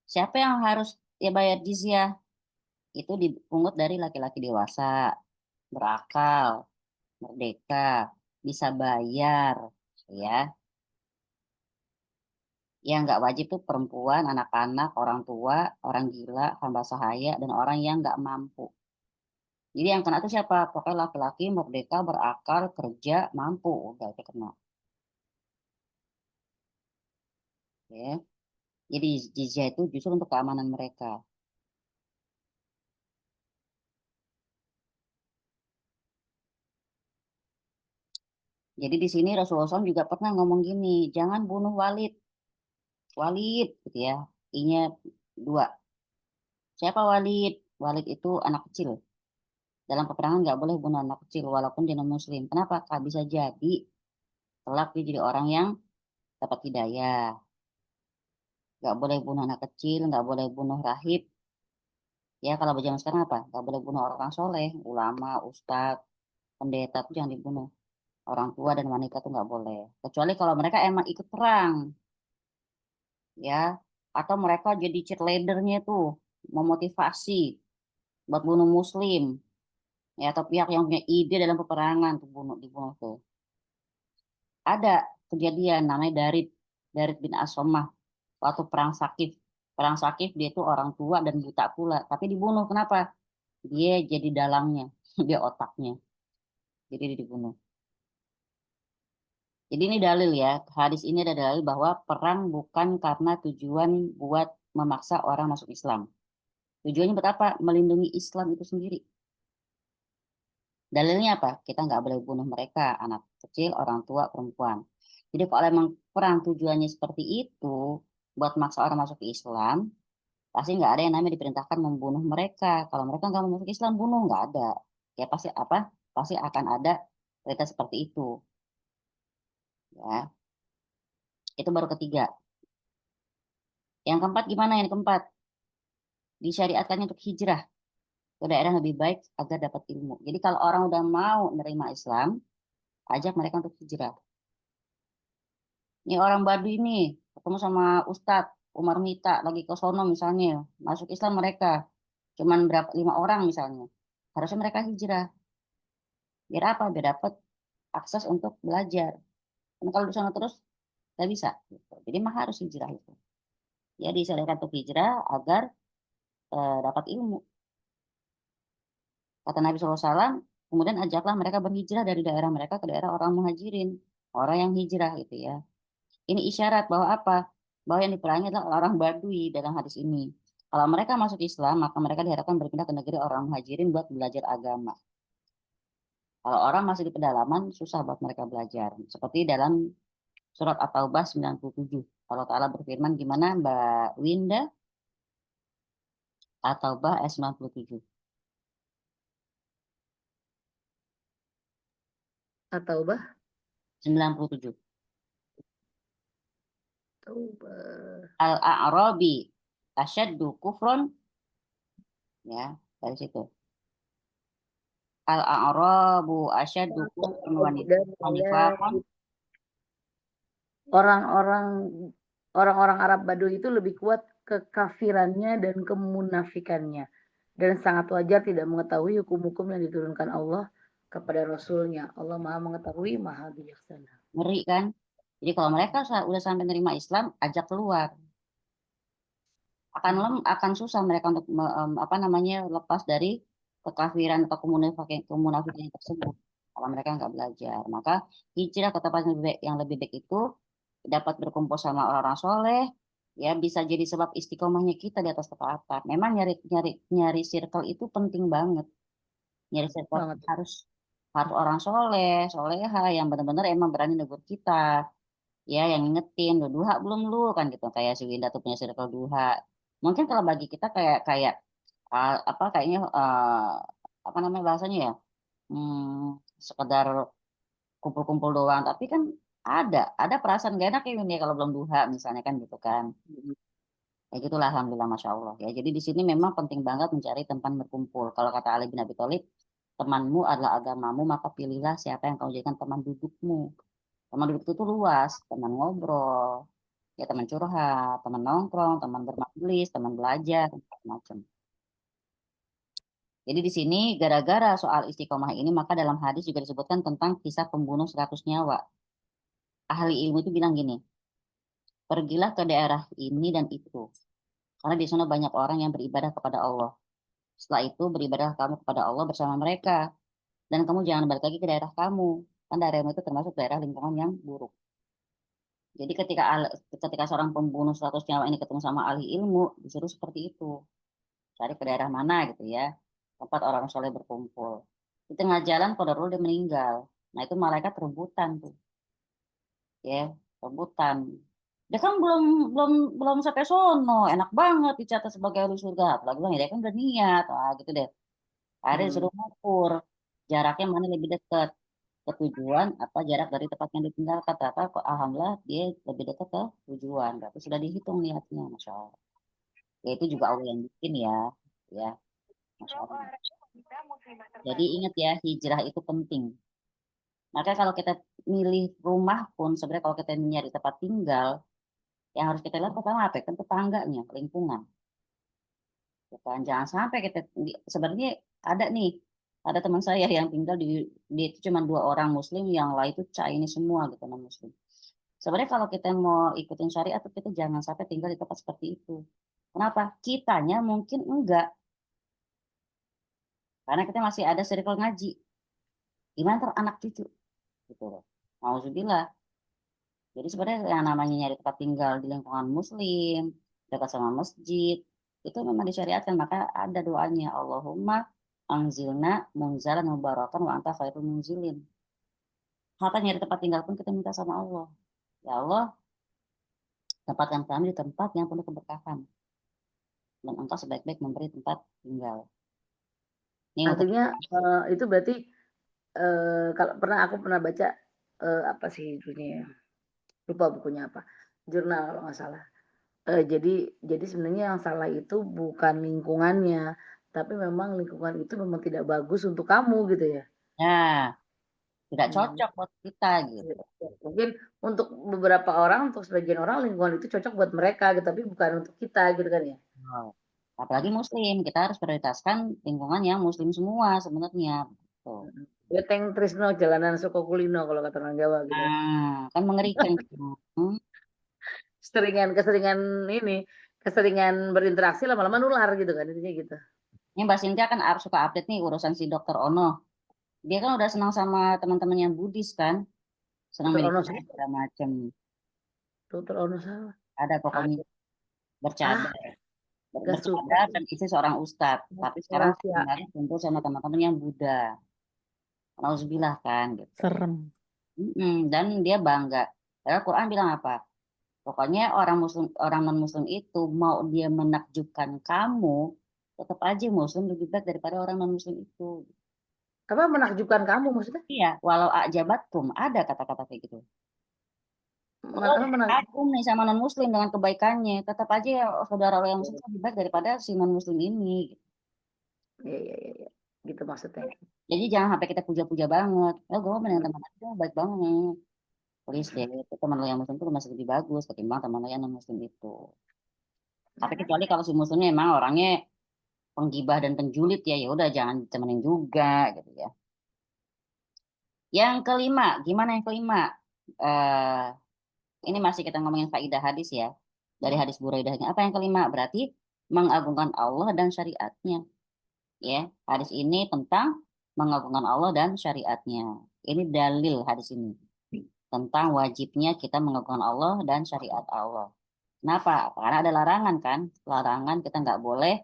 siapa yang harus ya bayar jizyah? Itu dipungut dari laki-laki dewasa, berakal, merdeka, bisa bayar, ya. Yang nggak wajib tuh perempuan, anak-anak, orang tua, orang gila, hamba sahaya, dan orang yang nggak mampu. Jadi yang kena itu siapa? Pokoknya laki-laki merdeka, berakal, kerja, mampu, udah itu kena. Ya. Jadi jizyah itu justru untuk keamanan mereka. Jadi di sini Rasulullah SAW juga pernah ngomong gini, jangan bunuh Walid, Walid, gitu ya. I-nya 2. Siapa Walid? Walid itu anak kecil. Dalam peperangan nggak boleh bunuh anak kecil walaupun dia non muslim. Kenapa? Kak bisa jadi kelak dia jadi orang yang dapat hidayah. Nggak boleh bunuh anak kecil, nggak boleh bunuh rahib. Ya kalau zaman sekarang apa? Nggak boleh bunuh orang soleh, ulama, ustadz, pendeta tuh jangan dibunuh. Orang tua dan wanita tuh nggak boleh. Kecuali kalau mereka emang ikut perang, ya. Atau mereka jadi cheerleadernya tuh, memotivasi buat bunuh muslim. Ya, atau pihak yang punya ide dalam peperangan tuh dibunuh tuh. Ada kejadian namanya Darid bin As-Sammah waktu perang Sakif. Perang Sakif dia itu orang tua dan buta pula, tapi dibunuh. Kenapa? Dia jadi dalangnya, dia otaknya. Jadi dia dibunuh. Jadi ini dalil ya, hadis ini ada dalil bahwa perang bukan karena tujuan buat memaksa orang masuk Islam. Tujuannya buat apa? Melindungi Islam itu sendiri. Dalilnya apa? Kita nggak boleh bunuh mereka, anak kecil, orang tua, perempuan. Jadi kalau emang perang tujuannya seperti itu, buat maksa orang masuk Islam, pasti nggak ada yang namanya diperintahkan membunuh mereka. Kalau mereka nggak mau masuk Islam, bunuh nggak ada. Ya pasti apa? Pasti akan ada cerita seperti itu. Ya, itu baru ketiga. Yang keempat gimana? Yang keempat disyariatkannya untuk hijrah ke daerah lebih baik agar dapat ilmu. Jadi kalau orang udah mau menerima Islam, ajak mereka untuk hijrah. Ini orang Baduy ini ketemu sama Ustadz Umar Mita lagi ke sono misalnya, masuk Islam mereka cuman berapa 5 orang misalnya. Harusnya mereka hijrah. Biar apa? Biar dapat akses untuk belajar. Karena kalau di sana terus nggak bisa. Gitu. Jadi mah harus hijrah itu. Ya disyariatkan untuk hijrah agar dapat ilmu. Kata Nabi SAW, kemudian ajaklah mereka berhijrah dari daerah mereka ke daerah orang muhajirin. Orang yang hijrah gitu ya. Ini isyarat bahwa apa? Bahwa yang diperangi adalah orang Baduy dalam hadis ini. Kalau mereka masuk Islam, maka mereka diharapkan berpindah ke negeri orang muhajirin buat belajar agama. Kalau orang masih di pedalaman, susah buat mereka belajar. Seperti dalam surat At-Taubah 97. Allah Ta'ala berfirman, gimana Mbak Winda? At-Taubah ayat 97. At-Taubah. 97. Taubah. Al-A'rabi asyaddu kufron. Ya, dari situ. Al-A'rabu asyaddu kufron wa nifaqan. Orang-orang Arab Baduy itu lebih kuat kekafirannya dan kemunafikannya, dan sangat wajar tidak mengetahui hukum-hukum yang diturunkan Allah kepada Rasulnya. Allah Maha Mengetahui, Maha Bijaksana. Ngeri kan? Jadi kalau mereka udah sampai menerima Islam, ajak keluar. Akan susah mereka untuk lepas dari kekafiran atau kemunafikan tersebut kalau mereka nggak belajar. Maka hijrah ke tempat yang lebih baik itu dapat berkumpul sama orang-orang soleh, ya bisa jadi sebab istiqomahnya kita di atas ketaatan. Memang nyari circle itu penting banget. Nyari circle Banget. harus orang soleha yang benar-benar emang berani negur kita, ya yang ngingetin lu duha belum lu kan gitu, kayak si Winda tuh punya circle duha. Mungkin kalau bagi kita kayak kayaknya apa namanya bahasanya ya, sekedar kumpul-kumpul doang, tapi kan ada perasaan gak enak ya Winda kalau belum duha misalnya kan gitu kan. Ya gitulah, alhamdulillah, masya Allah ya. Jadi di sini memang penting banget mencari tempat berkumpul. Kalau kata Ali bin Abi Thalib, temanmu adalah agamamu, maka pilihlah siapa yang kau jadikan teman dudukmu. Teman duduk itu luas, teman ngobrol, ya teman curhat, teman nongkrong, teman bermajelis, teman belajar, macam. Jadi di sini gara-gara soal istiqomah ini, maka dalam hadis juga disebutkan tentang kisah pembunuh 100 nyawa. Ahli ilmu itu bilang gini, pergilah ke daerah ini dan itu, karena di sana banyak orang yang beribadah kepada Allah. Setelah itu beribadah kamu kepada Allah bersama mereka, dan kamu jangan balik lagi ke daerah kamu, kan daerahmu itu termasuk daerah lingkungan yang buruk. Jadi ketika seorang pembunuh 100 nyawa ini ketemu sama ahli ilmu, disuruh seperti itu. Cari ke daerah mana gitu ya, tempat orang soleh berkumpul. Di tengah jalan qadarullah dia meninggal. Nah itu malaikat rebutan tuh. Ya, rebutan. Dia kan belum belum belum sampai sono, enak banget dicatat sebagai ahli surga. Apalagi bilang, ya dia kan udah niat, gitu deh. Ada disuruh ngukur jaraknya mana lebih dekat ke tujuan apa jarak dari tempat yang ditinggal, kata kok alhamdulillah dia lebih dekat ke tujuan, berarti sudah dihitung niatnya, masya Allah. Ya itu juga Allah yang bikin ya masya Allah. Jadi ingat ya, hijrah itu penting. Maka kalau kita milih rumah pun sebenarnya kalau kita nyari tempat tinggal, yang harus kita lihat pertama apa kan tetangganya, lingkungan. Bukan jangan sampai kita sebenarnya ada teman saya yang tinggal di itu cuma 2 orang muslim, yang lain itu Chinese semua gitu, non muslim. Sebenarnya kalau kita mau ikutin syariat, kita jangan sampai tinggal di tempat seperti itu. Kenapa? Kitanya mungkin enggak. Karena kita masih ada circle ngaji. Gimana ntar anak cucu? Gitu loh. Nauzubillah. Jadi sebenarnya yang namanya nyari tempat tinggal di lingkungan muslim, dekat sama masjid, itu memang disyariatkan. Maka ada doanya, Allahumma anzilna munzalan mubarakan wa anta khairul munzilin. Maka nyari tempat tinggal pun kita minta sama Allah. Ya Allah, tempatkan kami di tempat yang penuh keberkahan. Dan engkau sebaik-baik memberi tempat tinggal. Ini untuk Artinya itu berarti kalau aku pernah baca apa sih judulnya ya? Lupa bukunya apa. Jurnal kalau nggak salah. Jadi sebenarnya yang salah itu bukan lingkungannya, tapi memang lingkungan itu memang tidak bagus untuk kamu gitu ya. ya tidak Hmm. cocok buat kita gitu. Mungkin untuk beberapa orang, untuk sebagian orang lingkungan itu cocok buat mereka gitu, tapi bukan untuk kita gitu kan ya. Wow. Apalagi muslim, kita harus prioritaskan lingkungan yang muslim semua sebenarnya. Tuh. Beteng Trisno jalanan Soko Kulino kalau kata orang Jawa gitu. Nah, kan mengerikan. Hmm. Keseringan berinteraksi lama-lama nular gitu kan intinya gitu. Ini Mbak Sintia kan suka update nih urusan si Dokter Ono. Dia kan udah senang sama teman-teman yang Buddhis kan, senang Dokter Ono meditasi salah. segala macam. Dokter Ono salah. Ada pokoknya Ada. bercadar, Gak suka. bercadar dan istri seorang ustadz. Tapi sekarang Rahasia. kembali kumpul sama teman-teman yang Buddha. Nauzubillah kan gitu. Serem. Dan dia bangga. Padahal Quran bilang apa? Pokoknya orang muslim, orang non muslim itu mau dia menakjubkan kamu, tetap aja muslim lebih baik daripada orang non muslim itu. Apa menakjubkan kamu maksudnya? Iya, walau ajabatkum ada kata-kata kayak gitu. Lo Apa kagum nih sama non muslim dengan kebaikannya, tetap aja ya saudara lo yang muslim lebih baik daripada si non muslim ini. Iya, iya, iya, iya. Gitu maksudnya. Jadi jangan sampai kita puja-puja banget. Oh, gue dengan teman itu baik banget. Please deh, itu teman lo yang muslim itu masih lebih bagus ketimbang teman lo yang non muslim itu. Tapi kecuali kalau si muslimnya emang orangnya penggibah dan penjulit ya udah jangan temenin juga gitu ya. Yang kelima, gimana yang kelima? Eh ini masih kita ngomongin faidah hadis ya. Dari hadis Buraidahnya. Apa yang kelima? Berarti mengagungkan Allah dan syariatnya. Ya, hadis ini tentang mengagungkan Allah dan syariatnya. Ini dalil hadis ini tentang wajibnya kita mengagungkan Allah dan syariat Allah. Kenapa? Karena ada larangan kan? Larangan kita nggak boleh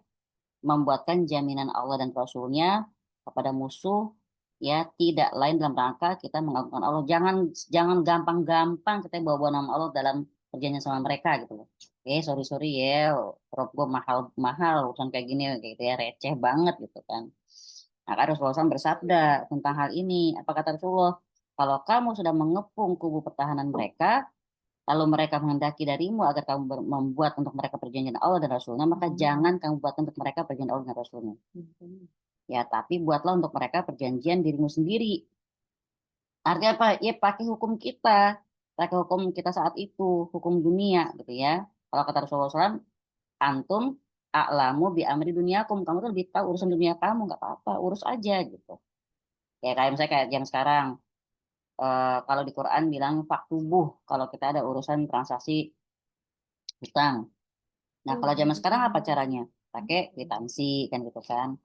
membuatkan jaminan Allah dan Rasulnya kepada musuh ya tidak lain dalam rangka kita mengagungkan Allah. Jangan jangan gampang-gampang kita bawa nama Allah dalam perjanjian sama mereka gitu loh. Sorry sorry ya, rob gue mahal mahal urusan kayak gini kayak gitu ya receh banget gitu kan. Nah, kan Rasulullah SAW bersabda tentang hal ini. Apa kata Rasulullah? Kalau kamu sudah mengepung kubu pertahanan mereka, lalu mereka menghendaki darimu agar kamu membuat untuk mereka perjanjian Allah dan Rasulnya, maka jangan kamu buat untuk mereka perjanjian Allah dan Rasulnya. Ya, tapi buatlah untuk mereka perjanjian dirimu sendiri. Artinya apa? Ya pakai hukum kita. Pakai hukum kita saat itu, hukum dunia gitu ya. Kalau kata Rasulullah SAW, antum a'lamu bi amri duniakum. Kamu tuh lebih tahu urusan dunia kamu, nggak apa-apa, urus aja gitu. Ya kayak misalnya kayak yang sekarang, kalau di Quran bilang faktubuh, kalau kita ada urusan transaksi hutang. Nah, kalau zaman sekarang apa caranya? Pakai kwitansi kan gitu kan.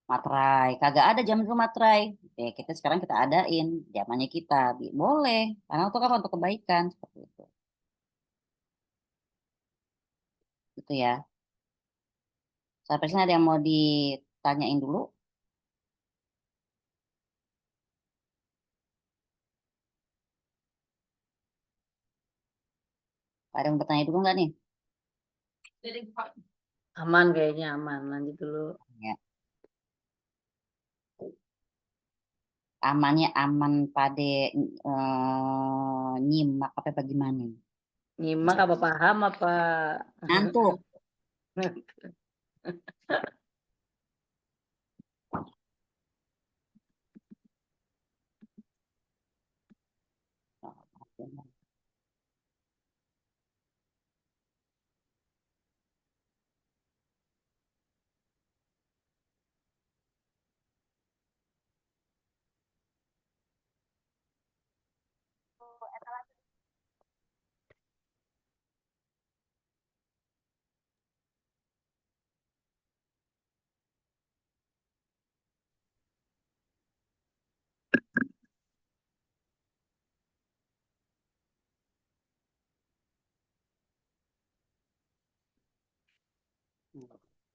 Materai. Kagak ada zaman dulu materai. Kita sekarang kita adain zamannya kita. Boleh. Karena itu kan untuk kebaikan seperti itu. Itu ya. Sampai sini ada yang mau ditanyain dulu? Ada yang bertanya dulu nggak nih? Aman kayaknya aman. Lanjut dulu. Ya. Amannya aman pada nyimak apa bagaimana? Nyimak apa paham apa? Ngantuk.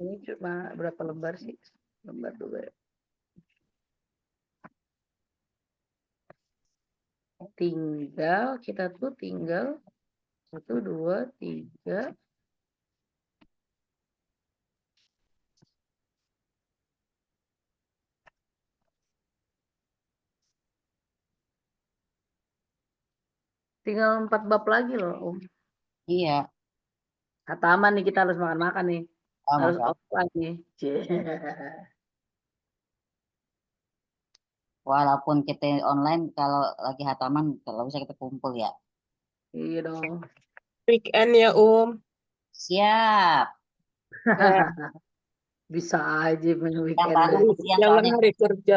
Ini cuma berapa lembar sih? Lembar 2. Kita tuh tinggal 1, 2, 3. Tinggal 4 bab lagi loh, Om. Iya, Hataman nih, kita harus makan-makan nih. Harus masa offline nih. walaupun kita online kalau lagi hataman kalau bisa kita kumpul ya. Iya dong. Weekend ya, Siap. Ya, Bisa aja main Yang weekend Bandung aja. kasihan yang soalnya. hari kerja,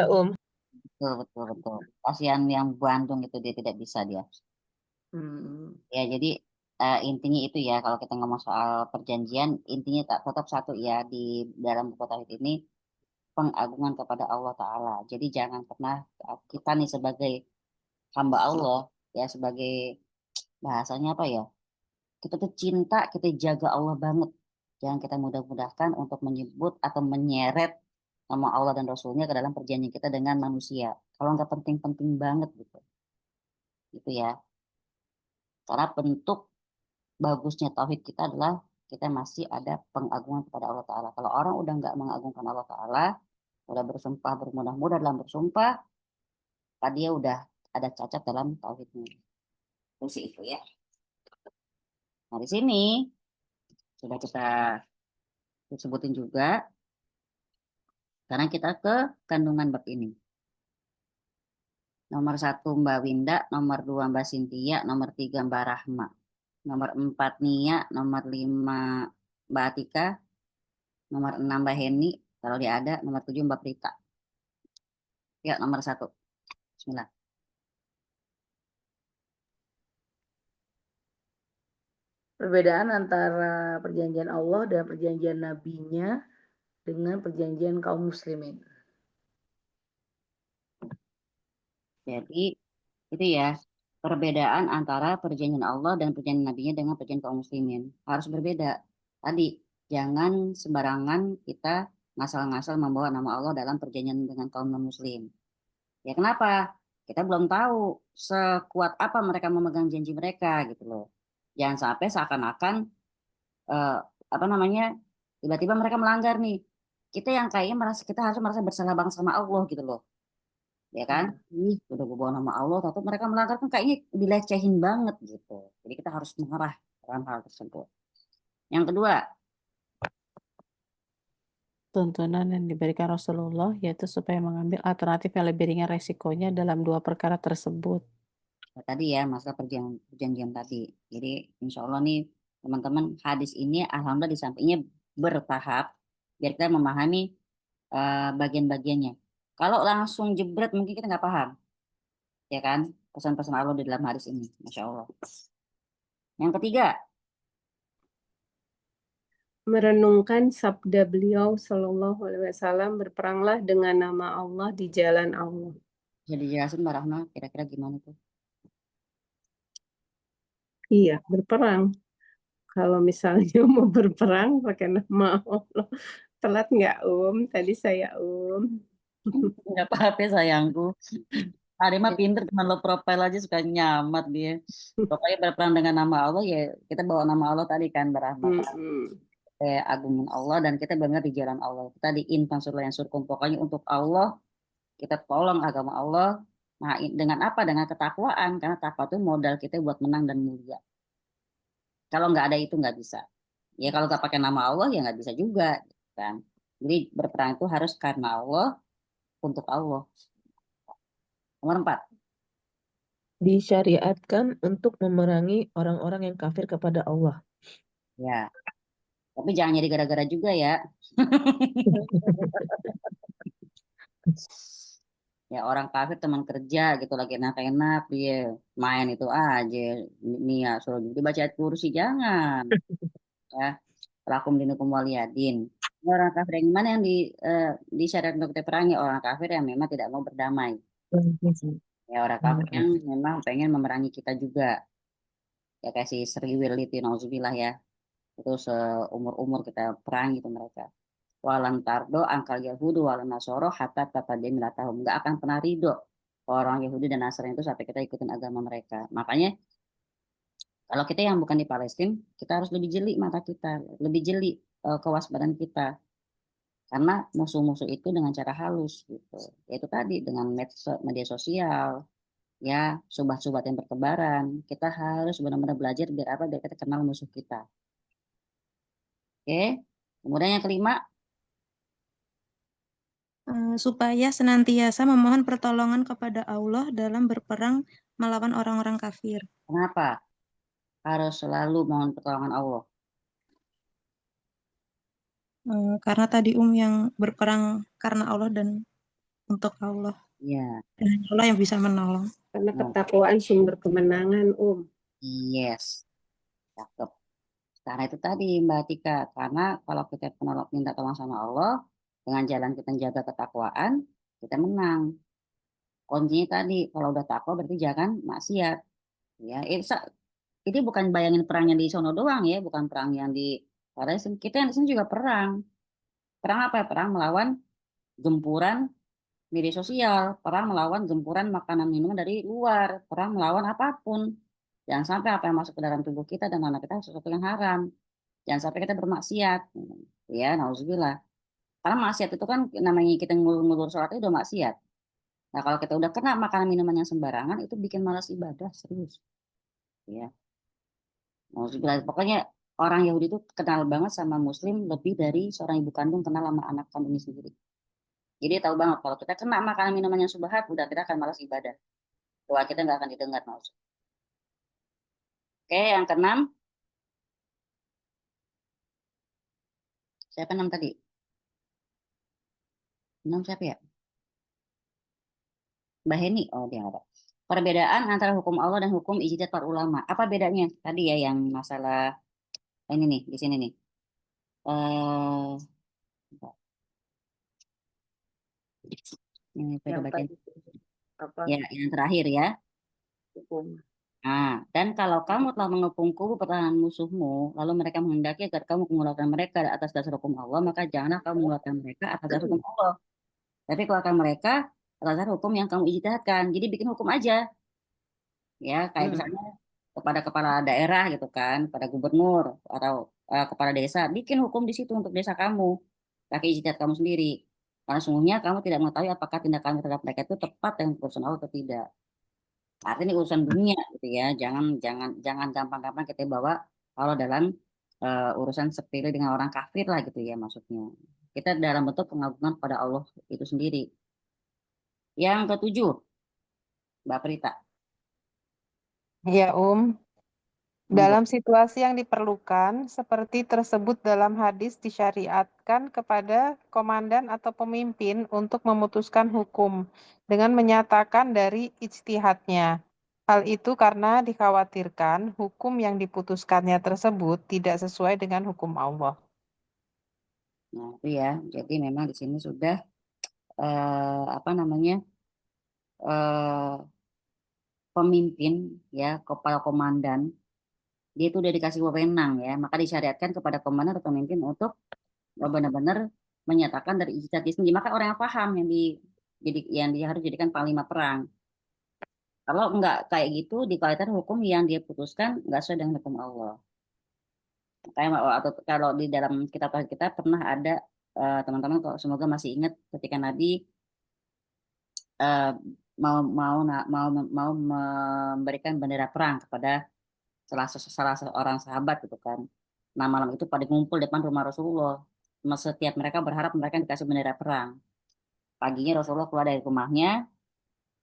Betul, betul, betul. Kasihan yang Bandung itu dia tidak bisa dia. Hmm. Ya, jadi intinya itu ya kalau kita ngomong soal perjanjian, intinya tetap satu ya di dalam buku tauhid ini pengagungan kepada Allah Ta'ala. Jadi jangan pernah kita nih sebagai hamba Allah ya sebagai bahasanya apa ya? Kita tuh cinta, kita jaga Allah banget. Jangan kita mudah-mudahkan untuk menyebut atau menyeret nama Allah dan Rasulnya ke dalam perjanjian kita dengan manusia. Kalau nggak penting-penting banget gitu. Gitu ya. Karena bentuk bagusnya tauhid kita adalah kita masih ada pengagungan kepada Allah Ta'ala. Kalau orang udah nggak mengagungkan Allah Ta'ala, udah bersumpah, bermudah-mudah dalam bersumpah, tadi dia udah ada cacat dalam tauhidnya. Terus itu ya. Nah di sini sudah kita sebutin juga, karena kita ke kandungan bab ini. Nomor 1 Mbak Winda, nomor 2 Mbak Sintia, nomor 3 Mbak Rahma, nomor 4 Nia, nomor 5 Mbak Atika, nomor 6 Mbak Heni, kalau dia ada, nomor 7 Mbak Prita. Ya, nomor 1. Bismillah. Perbedaan antara perjanjian Allah dan perjanjian Nabi-Nya dengan perjanjian kaum muslimin. Jadi itu ya perbedaan antara perjanjian Allah dan perjanjian Nabi-Nya dengan perjanjian kaum muslimin harus berbeda. Tadi jangan sembarangan kita ngasal-ngasal membawa nama Allah dalam perjanjian dengan kaum non muslim. Ya kenapa? Kita belum tahu sekuat apa mereka memegang janji mereka gitu loh. Jangan sampai seakan-akan eh, apa namanya tiba-tiba mereka melanggar nih. Kita yang kayaknya kita harus merasa bersalah banget sama Allah gitu loh. Ya kan? Ih, udah gue bawa nama Allah, tapi mereka melanggar kan kayaknya dilecehin banget gitu. Jadi kita harus mengarah dalam hal tersebut. Yang kedua, Tuntunan yang diberikan Rasulullah yaitu supaya mengambil alternatif yang lebih ringan resikonya dalam 2 perkara tersebut. tadi ya masalah perjanjian tadi. Jadi insya Allah nih teman-teman hadis ini alhamdulillah di sampingnya bertahap biar kita memahami bagian-bagiannya. Kalau langsung jebret mungkin kita nggak paham, ya kan? Pesan-pesan Allah di dalam hadis ini, masya Allah. Yang ketiga, merenungkan sabda beliau Shallallahu Alaihi Wasallam, berperanglah dengan nama Allah di jalan Allah. bisa dijelasin Mbak Rahma kira-kira gimana tuh? Iya, berperang. Kalau misalnya mau berperang pakai nama Allah, telat nggak Tadi saya Nggak apa-apa sayangku. Ada mah pinter cuma lo profile aja suka nyamat dia. Pokoknya berperang dengan nama Allah ya kita bawa nama Allah tadi kan berahmat. Agungin Allah dan kita benar di jalan Allah. Kita di intan surah yang surkum. Pokoknya untuk Allah kita tolong agama Allah. Nah dengan apa? Dengan ketakwaan. Karena takwa itu modal kita buat menang dan mulia. Kalau nggak ada itu nggak bisa. Ya kalau nggak pakai nama Allah ya nggak bisa juga. Kan? Jadi berperang itu harus karena Allah untuk Allah. Nomor 4. Disyariatkan untuk memerangi orang-orang yang kafir kepada Allah. Ya, tapi jangan jadi gara-gara juga ya. Ya orang kafir teman kerja gitu lagi enak-enak dia main itu aja. Nih ya suruh juga baca ayat kursi jangan. Ya, lakum dinukum waliyadin. Ini orang kafir yang mana yang disyariatkan untuk kita perangi orang kafir yang memang tidak mau berdamai. Ya orang kafir yang memang pengen memerangi kita juga. Ya kayak si Sriwil itu nauzubillah ya. Itu seumur-umur kita perangi itu mereka. Walan tardo angkal Yahudu walan Nasoro hatta tatademilatahum. Nggak akan pernah ridho orang Yahudi dan Nasrani itu sampai kita ikutin agama mereka. Makanya kalau kita yang bukan di Palestina, kita harus lebih jeli mata kita, lebih jeli kewaspadaan kita. Karena musuh-musuh itu dengan cara halus gitu. Yaitu tadi dengan media sosial, ya, sobat-sobat yang bertebaran. Kita harus benar-benar belajar biar apa? Biar kita kenal musuh kita. Oke. Kemudian yang kelima, supaya senantiasa memohon pertolongan kepada Allah dalam berperang melawan orang-orang kafir. kenapa harus selalu mohon pertolongan Allah? Karena tadi yang berperang karena Allah dan untuk Allah. Ya, Dan Allah yang bisa menolong. Karena ketakwaan sumber kemenangan, yes, cakep. Karena itu tadi Mbak Tika, karena kalau kita minta tolong sama Allah, dengan jalan kita jaga ketakwaan, kita menang. Kuncinya tadi, kalau udah takwa berarti jangan maksiat. Ya, ini bukan bayangin perang yang di sono doang ya, bukan perang yang di Palestina. Kita yang di sini juga perang. Perang apa ya? Perang melawan gempuran media sosial, perang melawan gempuran makanan minuman dari luar, perang melawan apapun. Jangan sampai apa yang masuk ke dalam tubuh kita dan anak kita sesuatu yang haram. Jangan sampai kita bermaksiat. Ya, nauzubillah. Karena maksiat itu kan namanya kita ngulur-ngulur sholat itu udah maksiat. Nah, kalau kita udah kena makanan minuman yang sembarangan itu bikin malas ibadah, serius. Ya. Nauzubillah. Pokoknya orang Yahudi itu kenal banget sama Muslim lebih dari seorang ibu kandung kenal sama anak kandungnya sendiri. Jadi tahu banget kalau kita kena makanan minuman yang subhat, udah kita akan malas ibadah. Doa kita nggak akan didengar. Oke, yang keenam. Siapa 6 tadi? 6 siapa ya? Mbak Heni. Oh, dia nggak ada. Perbedaan antara hukum Allah dan hukum ijtihad para ulama. Apa bedanya? Tadi ya yang masalah ini nih, di sini nih. Ini saya Yang bacain. tadi apa Ya, yang terakhir ya. hukum. Nah, dan kalau kamu telah mengepung kubu pertahanan musuhmu, lalu mereka menghendaki agar kamu mengeluarkan mereka atas dasar hukum Allah, maka janganlah kamu mengeluarkan mereka atas dasar hukum Allah. Tapi keluarkan mereka atas dasar hukum yang kamu ijtihadkan. Jadi bikin hukum aja. Ya, kayak misalnya kepada kepala daerah gitu kan, pada gubernur atau kepala desa, bikin hukum di situ untuk desa kamu, pakai ijtihad kamu sendiri. Karena sungguhnya kamu tidak mengetahui apakah tindakan terhadap mereka itu tepat dengan urusan Allah atau tidak. Artinya ini urusan dunia gitu ya. Jangan gampang-gampang kita bawa kalau dalam urusan sepele dengan orang kafir lah gitu ya maksudnya. Kita dalam bentuk pengagungan pada Allah itu sendiri. Yang ketujuh, Mbak Prita. Ya, Monggo. dalam situasi yang diperlukan, seperti tersebut dalam hadis disyariatkan kepada komandan atau pemimpin untuk memutuskan hukum dengan menyatakan dari ijtihadnya. Hal itu karena dikhawatirkan hukum yang diputuskannya tersebut tidak sesuai dengan hukum Allah. Nah, itu ya. Jadi memang di sini sudah apa namanya? Pemimpin ya, kepala komandan, dia itu udah dikasih wewenang ya, maka disyariatkan kepada komandan atau pemimpin untuk benar-benar menyatakan dari ijtihad sendiri. Maka orang yang paham yang dia harus jadikan panglima perang. Kalau enggak kayak gitu di kualitas hukum yang dia putuskan enggak sesuai dengan hukum Allah. Kayak atau kalau di dalam kitab kita pernah ada teman-teman kalau semoga masih ingat ketika Nabi eh, mau memberikan bendera perang kepada salah seorang sahabat gitu kan. Nah malam itu pada ngumpul depan rumah Rasulullah. Setiap mereka berharap mereka dikasih bendera perang. Paginya Rasulullah keluar dari rumahnya.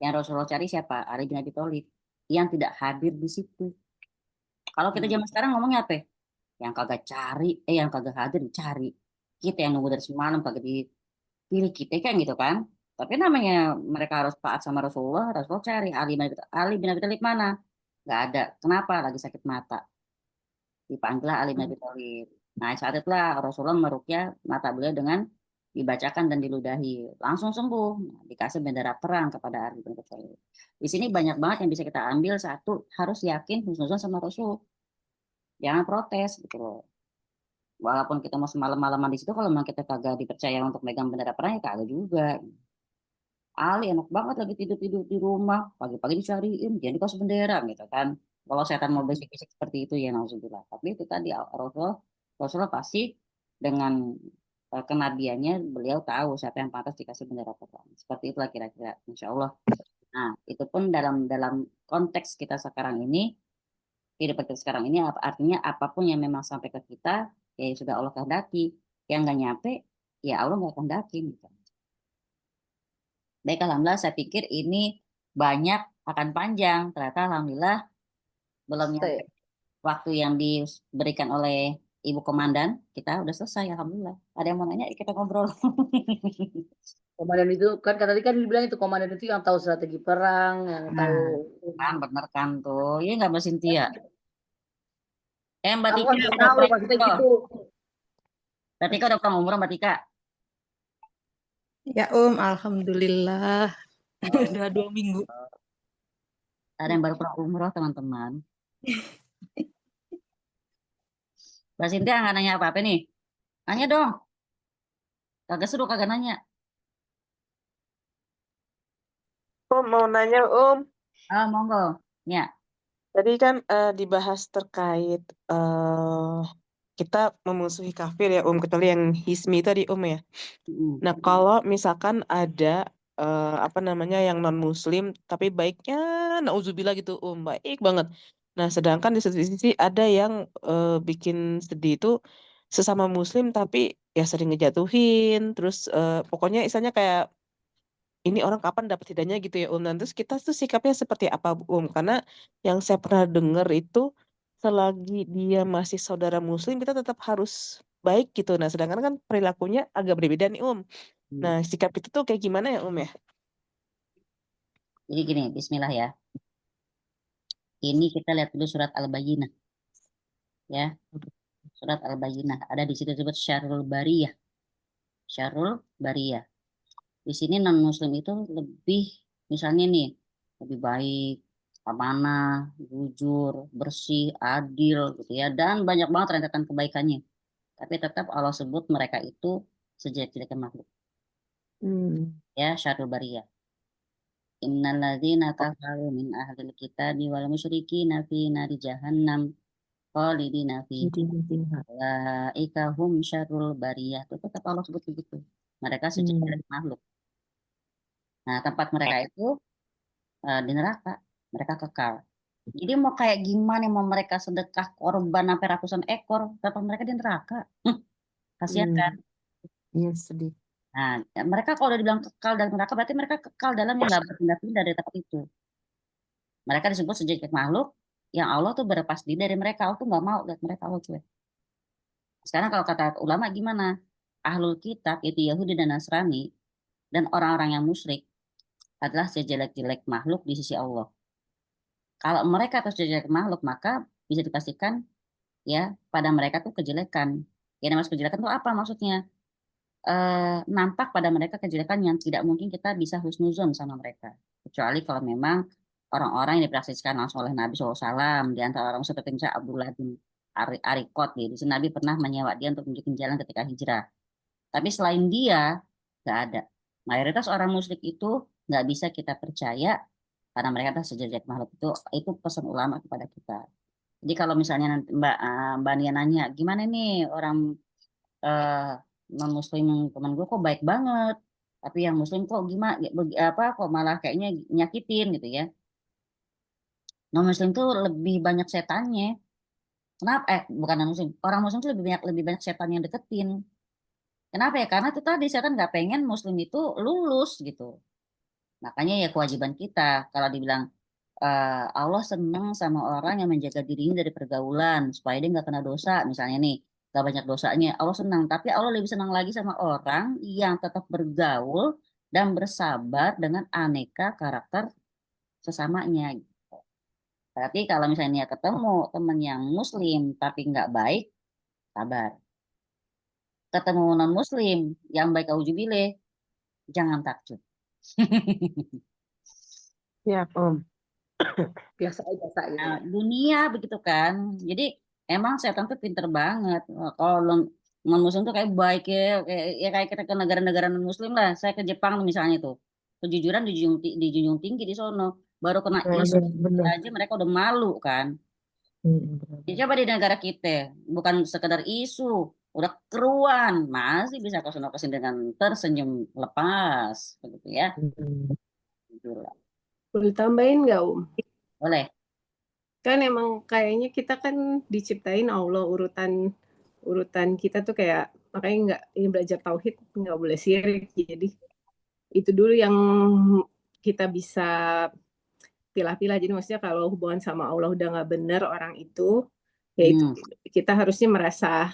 Yang Rasulullah cari siapa? Ali bin Abi Thalib. Yang tidak hadir di situ. Kalau kita zaman sekarang ngomongnya apa? Yang kagak cari, yang kagak hadir dicari. Kita yang nunggu dari semalam kagak dipilih kita kan gitu kan. Tapi namanya mereka harus taat sama Rasulullah. Rasulullah cari Ali bin Abi Thalib mana? Nggak ada. Kenapa? Lagi sakit mata. Dipanggil Ali bin Abi Thalib. Nah, saat itulah Rasulullah meruqyah mata beliau dengan dibacakan dan diludahi. Langsung sembuh. Nah, dikasih bendera perang kepada Ali bin Abi Thalib. Di sini banyak banget yang bisa kita ambil. Satu, harus yakin husnuzon sama Rasul. Jangan protes gitu loh. Walaupun kita mau semalam-malaman di situ, kalau memang kita kagak dipercaya untuk megang bendera perang, ya kagak juga. Ali enak banget lagi tidur-tidur di rumah, pagi-pagi dicariin, jangan dikasih bendera gitu kan. Kalau setan mau bisik-bisik seperti itu ya nauzubillah. Tapi itu tadi Rasulullah pasti dengan kenabiannya beliau tahu siapa yang pantas dikasih bendera perang. Seperti itulah kira-kira, insya Allah. Nah, itu pun dalam konteks kita sekarang ini, kehidupan kita sekarang ini artinya apapun yang memang sampai ke kita, ya sudah Allah kehendaki. Yang nggak nyampe, ya Allah nggak kehendaki. Gitu. Baik, alhamdulillah saya pikir ini banyak akan panjang. Ternyata alhamdulillah belum nyampe waktu yang diberikan oleh Ibu Komandan. Kita udah selesai, alhamdulillah. Ada yang mau nanya? Kita ngobrol. Komandan itu kan tadi kan dibilang itu komandan itu yang tahu strategi perang, yang tahu. Kan bener kan tuh. Iya nggak Mbak Cynthia? Mbak Aku Tika kan nggak udah tahu pernah maksudnya umroh. gitu. Mbak Tika udah pernah umroh, Mbak Tika? Ya alhamdulillah. Udah 2 minggu. Ada yang baru pernah umroh, teman-teman. Mbak Cynthia nggak nanya apa-apa nih? Nanya dong. Kagak seru, kagak nanya. Mau nanya Monggo. Ya. tadi kan dibahas terkait kita memusuhi kafir ya kecuali yang hismi tadi ya. Nah kalau misalkan ada apa namanya yang non muslim tapi baiknya nauzubillah gitu baik banget. Nah sedangkan di sisi ada yang bikin sedih itu sesama muslim tapi ya sering ngejatuhin terus pokoknya istilahnya kayak ini orang kapan dapat hidayahnya gitu ya Nah, terus kita tuh sikapnya seperti apa karena yang saya pernah dengar itu selagi dia masih saudara muslim kita tetap harus baik gitu. Nah sedangkan kan perilakunya agak berbeda nih Nah sikap itu tuh kayak gimana ya ya? Jadi gini, bismillah ya. Ini kita lihat dulu surat Al-Bayyinah. Ya. Surat Al-Bayyinah. Ada di situ disebut Syarrul Bariyah. Syarrul Bariyah. Di sini non muslim itu lebih misalnya nih lebih baik, amanah, jujur, bersih, adil gitu ya dan banyak banget rentetan kebaikannya. Tapi tetap Allah sebut mereka itu sejelek-jeleknya makhluk. Ya, Syarrul Bariyah. Innalladzina kafaru min ahlil kitabi wal musyrikina fi nari jahannam khalidina fiha. Ulaika hum syarrul bariyah. Itu tetap Allah sebut begitu. Mereka sejelek makhluk. Nah, tempat mereka itu di neraka. Mereka kekal. Jadi mau kayak gimana mau mereka sedekah korban sampai ratusan ekor, tetap mereka di neraka. Kasihan kan? Iya sedih. Nah, mereka kalau udah dibilang kekal dalam neraka, berarti mereka kekal dalam yang nggak berpindah-pindah dari tempat itu. Mereka disebut sejelek makhluk yang Allah tuh berlepas diri dari mereka. Allah tuh nggak mau lihat mereka Allah cuek. Sekarang kalau kata ulama gimana? Ahlul kitab itu Yahudi dan Nasrani dan orang-orang yang musyrik adalah sejelek-jelek makhluk di sisi Allah. Kalau mereka terus sejelek makhluk maka bisa dipastikan ya pada mereka tuh kejelekan. Ya namanya kejelekan itu apa maksudnya? Nampak pada mereka kejelekan yang tidak mungkin kita bisa husnuzon sama mereka. Kecuali kalau memang orang-orang yang dipraksikan langsung oleh Nabi SAW, di antara orang seperti misalnya Abdullah bin Arikot, gitu. Nabi pernah menyewa dia untuk menunjukkan jalan ketika hijrah. Tapi selain dia, nggak ada. Mayoritas orang musyrik itu nggak bisa kita percaya karena mereka adalah sejelek makhluk itu pesan ulama kepada kita. Jadi kalau misalnya nanti Mbak Nia nanya, gimana nih orang non muslim teman gue kok baik banget, tapi yang muslim kok gimana apa kok malah kayaknya nyakitin gitu ya. Non muslim tuh lebih banyak setannya. Kenapa? Bukan non muslim. Orang muslim tuh lebih banyak setan yang deketin. Kenapa ya? Karena itu tadi setan nggak pengen muslim itu lulus gitu. Makanya ya kewajiban kita kalau dibilang Allah senang sama orang yang menjaga dirinya dari pergaulan supaya dia nggak kena dosa. Misalnya nih, gak banyak dosanya. Allah senang, tapi Allah lebih senang lagi sama orang yang tetap bergaul dan bersabar dengan aneka karakter sesamanya. Berarti kalau misalnya ketemu teman yang muslim tapi nggak baik, sabar. Ketemu non muslim yang baik auzubillah, jangan takjub. Ya Biasa aja ya. Nah, dunia begitu kan. Jadi emang setan tuh pinter banget. Kalau non muslim tuh kayak baik ya, kayak kita ke negara-negara non muslim lah. Saya ke Jepang tuh misalnya tuh, kejujuran dijunjung tinggi di sono. Baru kena Nah, isu benar. aja mereka udah malu kan. Benar. Ya, coba di negara kita, bukan sekedar isu, udah keruan, masih bisa kesini dengan tersenyum lepas, begitu ya. Jujur lah. Boleh tambahin nggak, Boleh. Kan emang kayaknya kita kan diciptain Allah urutan kita tuh kayak, makanya nggak, ini belajar tauhid nggak boleh syirik. Jadi itu dulu yang kita bisa pilah-pilah. Jadi maksudnya kalau hubungan sama Allah udah nggak bener orang itu, ya itu kita harusnya merasa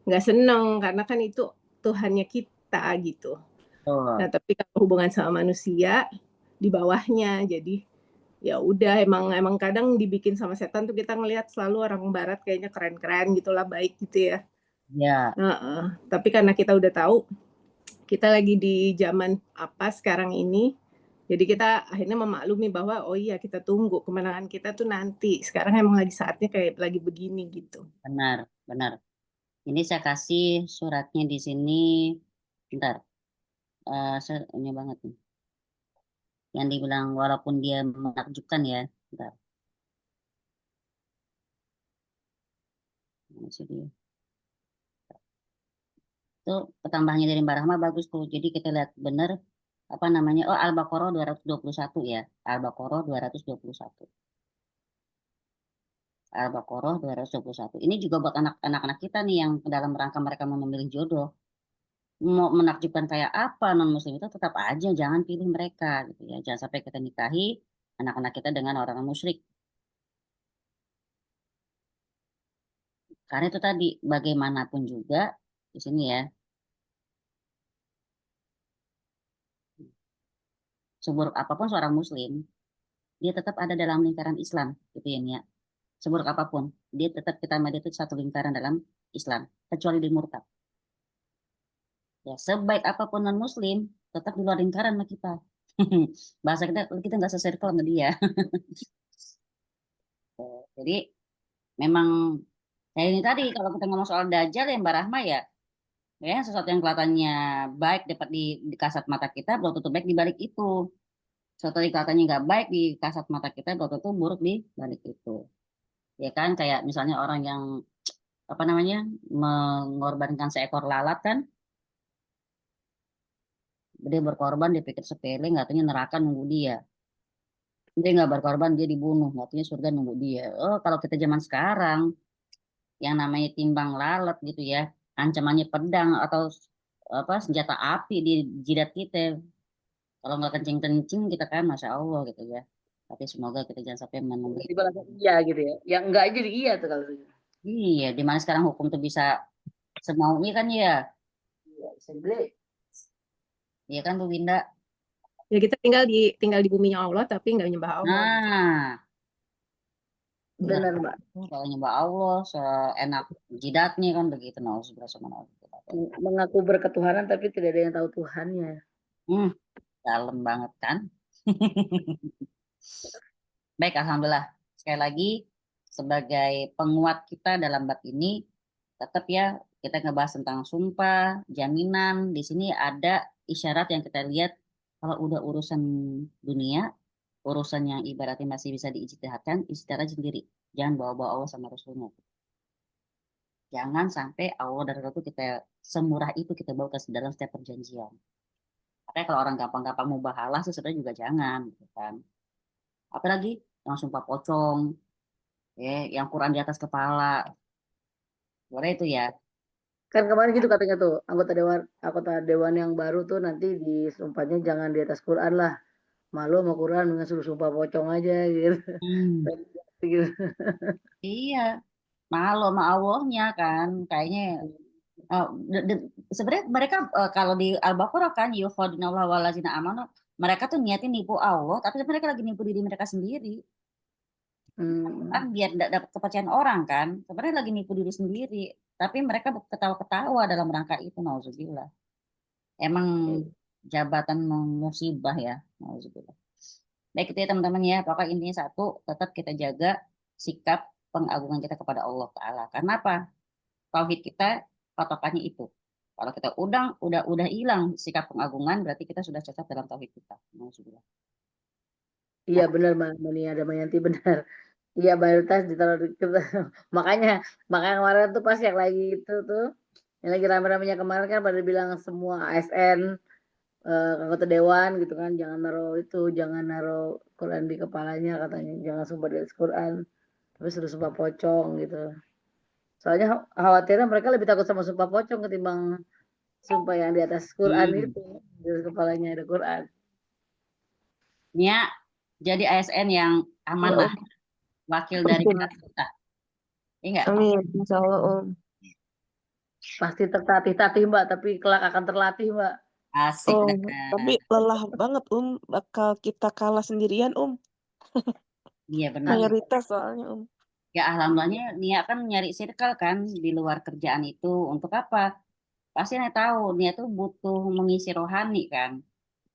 nggak seneng karena kan itu Tuhannya kita gitu. Nah, tapi kalau hubungan sama manusia di bawahnya, jadi ya udah, emang kadang dibikin sama setan tuh kita ngelihat selalu orang barat kayaknya keren-keren gitulah, baik gitu ya. Ya. Tapi karena kita udah tahu kita lagi di zaman apa sekarang ini, jadi kita akhirnya memaklumi bahwa oh iya, kita tunggu kemenangan kita tuh nanti. Sekarang emang lagi saatnya kayak lagi begini gitu. Benar, benar. Ini saya kasih suratnya di sini. Bentar. Saya ini banget nih. Yang dibilang walaupun dia menakjubkan ya. Bentar. Masih dia. Itu petambahnya dari Mbak Rahma bagus tuh. Jadi kita lihat benar apa namanya. Oh, Al-Baqarah 221 ya. Al-Baqarah 221. Al-Baqarah 221. Ini juga buat anak-anak kita nih yang dalam rangka mereka mau memilih jodoh. Mau menakjubkan kayak apa non muslim itu tetap aja jangan pilih mereka gitu ya. Jangan sampai kita nikahi anak-anak kita dengan orang musyrik. Karena itu tadi bagaimanapun juga di sini ya. Seburuk apapun seorang muslim, dia tetap ada dalam lingkaran Islam gitu ya Nia. Seburuk apapun, dia tetap kita sama dia itu satu lingkaran dalam Islam, kecuali di murtad. Ya, sebaik apapun non muslim, tetap di luar lingkaran sama kita. Bahasa kita nggak se-circle sama dia. Jadi memang kayak ini tadi kalau kita ngomong soal dajjal ya Mbak Rahma ya, sesuatu yang kelihatannya baik dapat di kasat mata kita belum tentu baik di balik itu. Sesuatu yang kelihatannya nggak baik di kasat mata kita belum tentu buruk di balik itu. Ya kan kayak misalnya orang yang apa namanya mengorbankan seekor lalat kan, dia berkorban dia pikir sepele nggak taunya neraka nunggu dia. Dia nggak berkorban dia dibunuh nggak taunya surga nunggu dia. Oh kalau kita zaman sekarang yang namanya timbang lalat gitu ya, ancamannya pedang atau apa senjata api di jidat kita. Kalau nggak kencing-kencing kita kan masya Allah gitu ya. Tapi semoga kita jangan sampai menemui. Dibalas iya gitu ya. Yang enggak aja jadi iya tuh kalau gitu. Iya, di mana sekarang hukum tuh bisa semaunya kan ya. Iya, bisa dibeli. Iya kan Bu Winda? Ya kita tinggal di buminya Allah tapi nggak nyembah Allah. Nah, benar Mbak. kalau nyembah Allah seenak jidatnya kan begitu. Mengaku berketuhanan tapi tidak ada yang tahu Tuhannya. Dalam banget kan? Baik, alhamdulillah. Sekali lagi sebagai penguat kita dalam bab ini tetap ya kita ngebahas tentang sumpah, jaminan. Di sini ada isyarat yang kita lihat kalau udah urusan dunia, urusan yang ibaratnya masih bisa diijtihadkan, istihad sendiri. Jangan bawa-bawa Allah sama Rasulnya. Jangan sampai Allah dan Rasul kita semurah itu kita bawa ke dalam setiap perjanjian. Makanya kalau orang gampang-gampang mau bahalah sih sebenarnya juga jangan, gitu kan. Apalagi yang sumpah pocong, yang Quran di atas kepala, boleh itu ya. Kan kemarin gitu katanya tuh anggota dewan yang baru tuh nanti disumpahnya jangan di atas Quran lah, malu sama Quran dengan suruh sumpah pocong aja gitu. Gitu. Iya, malu sama Allahnya kan, kayaknya. Sebenarnya mereka kalau di Al-Baqarah kan yukhadinallahu walazina amanu, mereka tuh niatin nipu Allah, tapi mereka lagi nipu diri mereka sendiri. Kan biar tidak dapat kepercayaan orang kan, sebenarnya lagi nipu diri sendiri, tapi mereka ketawa-ketawa dalam rangka itu, nauzubillah. Emang jabatan musibah ya, nauzubillah. Baik itu ya teman-teman ya, pokoknya intinya satu, tetap kita jaga sikap pengagungan kita kepada Allah Ta'ala. Karena apa? Tauhid kita patokannya itu. Kalau kita udah hilang sikap pengagungan, berarti kita sudah cacat dalam tauhid kita. Alhamdulillah. Iya benar Mbak Mania Damayanti benar. Iya mayoritas ditaruh di makanya kemarin tuh pas yang lagi itu tuh yang lagi rame-ramenya kemarin kan pada bilang semua ASN anggota dewan gitu kan jangan naruh Quran di kepalanya katanya jangan sumpah di atas Quran tapi sumpah pocong gitu. Soalnya khawatirnya mereka lebih takut sama sumpah pocong ketimbang sumpah yang di atas Quran itu di atas kepalanya ada Quran. Nia jadi ASN yang amanah, wakil dari kita. Iya. Amin, insya Allah Pasti tertatih-tatih Mbak, tapi kelak akan terlatih Mbak. Asik. Tapi lelah banget bakal kita kalah sendirian Iya benar. Mayoritas soalnya Ya alhamdulillahnya Nia kan nyari circle kan di luar kerjaan itu untuk apa? Pasti Nia tahu Nia tuh butuh mengisi rohani kan.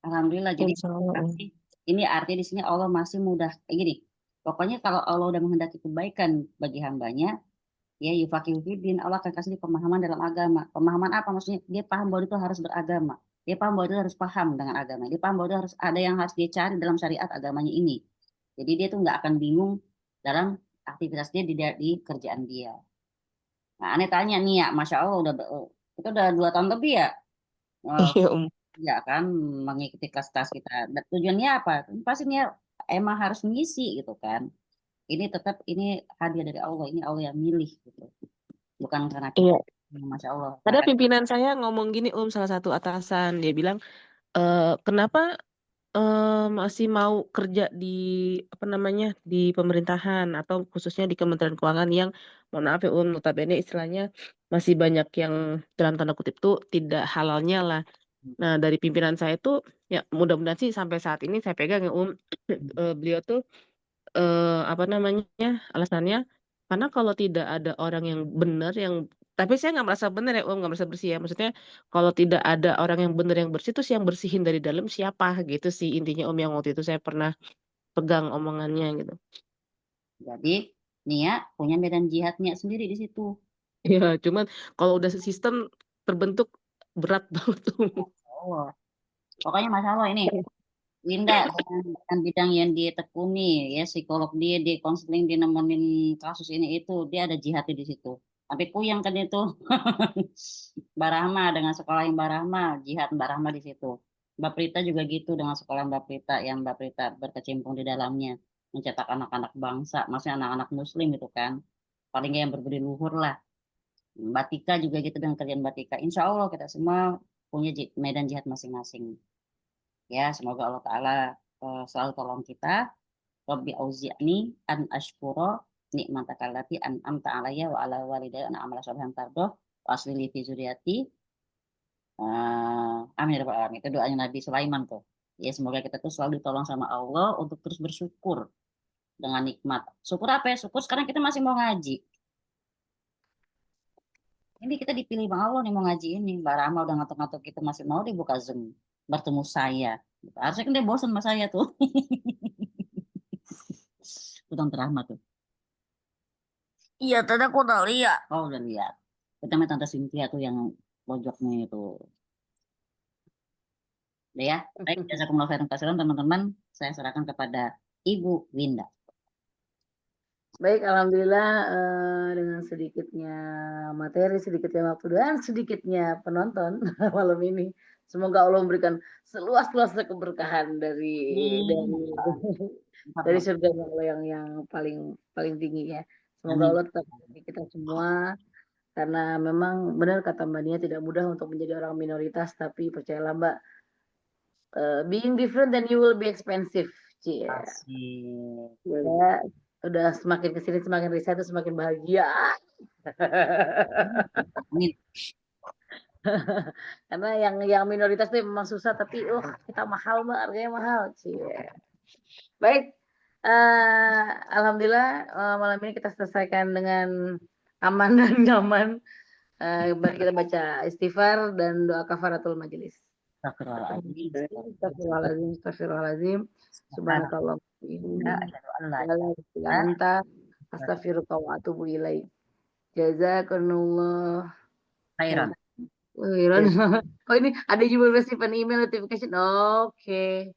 Alhamdulillah jadi pasti ini artinya di sini Allah masih mudah gini. Pokoknya kalau Allah udah menghendaki kebaikan bagi hambanya, ya yufaqihu fiddin, Allah akan kasih pemahaman dalam agama. Pemahaman apa maksudnya? Dia paham bahwa itu harus beragama. Dia paham bahwa itu harus paham dengan agama. Dia paham bahwa itu harus ada yang harus dia cari dalam syariat agamanya ini. Jadi dia tuh nggak akan bingung dalam aktivitas dia di kerjaan dia. Nah, aneh tanya nih ya, Masya Allah kita udah 2 tahun lebih ya. Ya kan mengikuti kelas kita. Dan tujuannya apa? Pasti Nia emang harus mengisi gitu kan. Ini tetap ini hadiah dari Allah, ini Allah yang milih gitu. Bukan karena kita. Masya Allah. Ada pimpinan saya ngomong gini salah satu atasan dia bilang kenapa masih mau kerja di di pemerintahan atau khususnya di Kementerian Keuangan yang mohon maaf ya notabene istilahnya masih banyak yang dalam tanda kutip tuh tidak halalnya lah. Nah dari pimpinan saya tuh ya mudah-mudahan sih sampai saat ini saya pegang ya beliau tuh alasannya karena kalau tidak ada orang yang benar tapi saya nggak merasa benar ya nggak merasa bersih ya maksudnya kalau tidak ada orang yang benar yang bersih terus yang bersihin dari dalam siapa gitu sih intinya yang waktu itu saya pernah pegang omongannya gitu. Jadi Nia punya medan jihadnya sendiri di situ. Ya cuman kalau udah sistem terbentuk berat banget Pokoknya Masya Allah ini Winda dengan bidang yang dia tekuni ya psikolog dia konseling dia nemenin kasus ini itu dia ada jihadnya di situ sampai puyeng kan itu Mbak Rahma dengan sekolah yang Mbak Rahma jihad Mbak Rahma di situ Mbak Prita juga gitu dengan sekolah Mbak Prita yang Mbak Prita berkecimpung di dalamnya mencetak anak-anak bangsa maksudnya anak-anak muslim gitu kan paling nggak yang berbudi luhur lah Mbak Tika juga gitu dengan kerjaan Mbak Tika Insya Allah kita semua punya medan jihad masing-masing. Ya, semoga Allah Ta'ala selalu tolong kita. Rabbi auzi'ni an ashkura ni'mataka allati an'amta alayya wa ala walidayya an a'mala sholihan tardoh wa asli li fi zuriyati. Amin ya rabbal alamin. Itu doanya Nabi Sulaiman tuh. Ya, semoga kita tuh selalu ditolong sama Allah untuk terus bersyukur dengan nikmat. Syukur apa ya? Syukur sekarang kita masih mau ngaji. Ini kita dipilih Bang Allah nih mau ngaji ini. Mbak Rama udah ngatuk-ngatuk kita masih mau dibuka Zoom. Bertemu saya. Harusnya kan dia bosan sama saya tuh. Tentang Rahmat tuh. Iya, tadi aku udah lihat. Oh, udah lihat. Kita sama Tante Cynthia tuh yang pojoknya itu. Udah ya. Baik, jazakumullah khairan katsiran teman-teman. Saya serahkan kepada Ibu Winda. Baik, alhamdulillah dengan sedikitnya materi, sedikitnya waktu dan sedikitnya penonton malam ini. Semoga Allah memberikan seluas-luasnya keberkahan dari surga Allah yang paling tinggi ya. Semoga Allah tetap memberkati kita semua karena memang benar kata Mbak Nia tidak mudah untuk menjadi orang minoritas tapi percayalah Mbak being different then you will be expensive. Ya, udah semakin kesini semakin riset itu semakin bahagia. Karena yang minoritas itu memang susah tapi kita mahal Mbak, harganya mahal. Baik, alhamdulillah malam ini kita selesaikan dengan aman dan nyaman. Kita baca istighfar dan doa kafaratul majelis. Astagfirullahaladzim. Subhanakallah. Anta Astaghfirullah wa atubu ilaik. Jazakallah Khairan. khairan. Oh ini ada juga receive an email notification. Oke.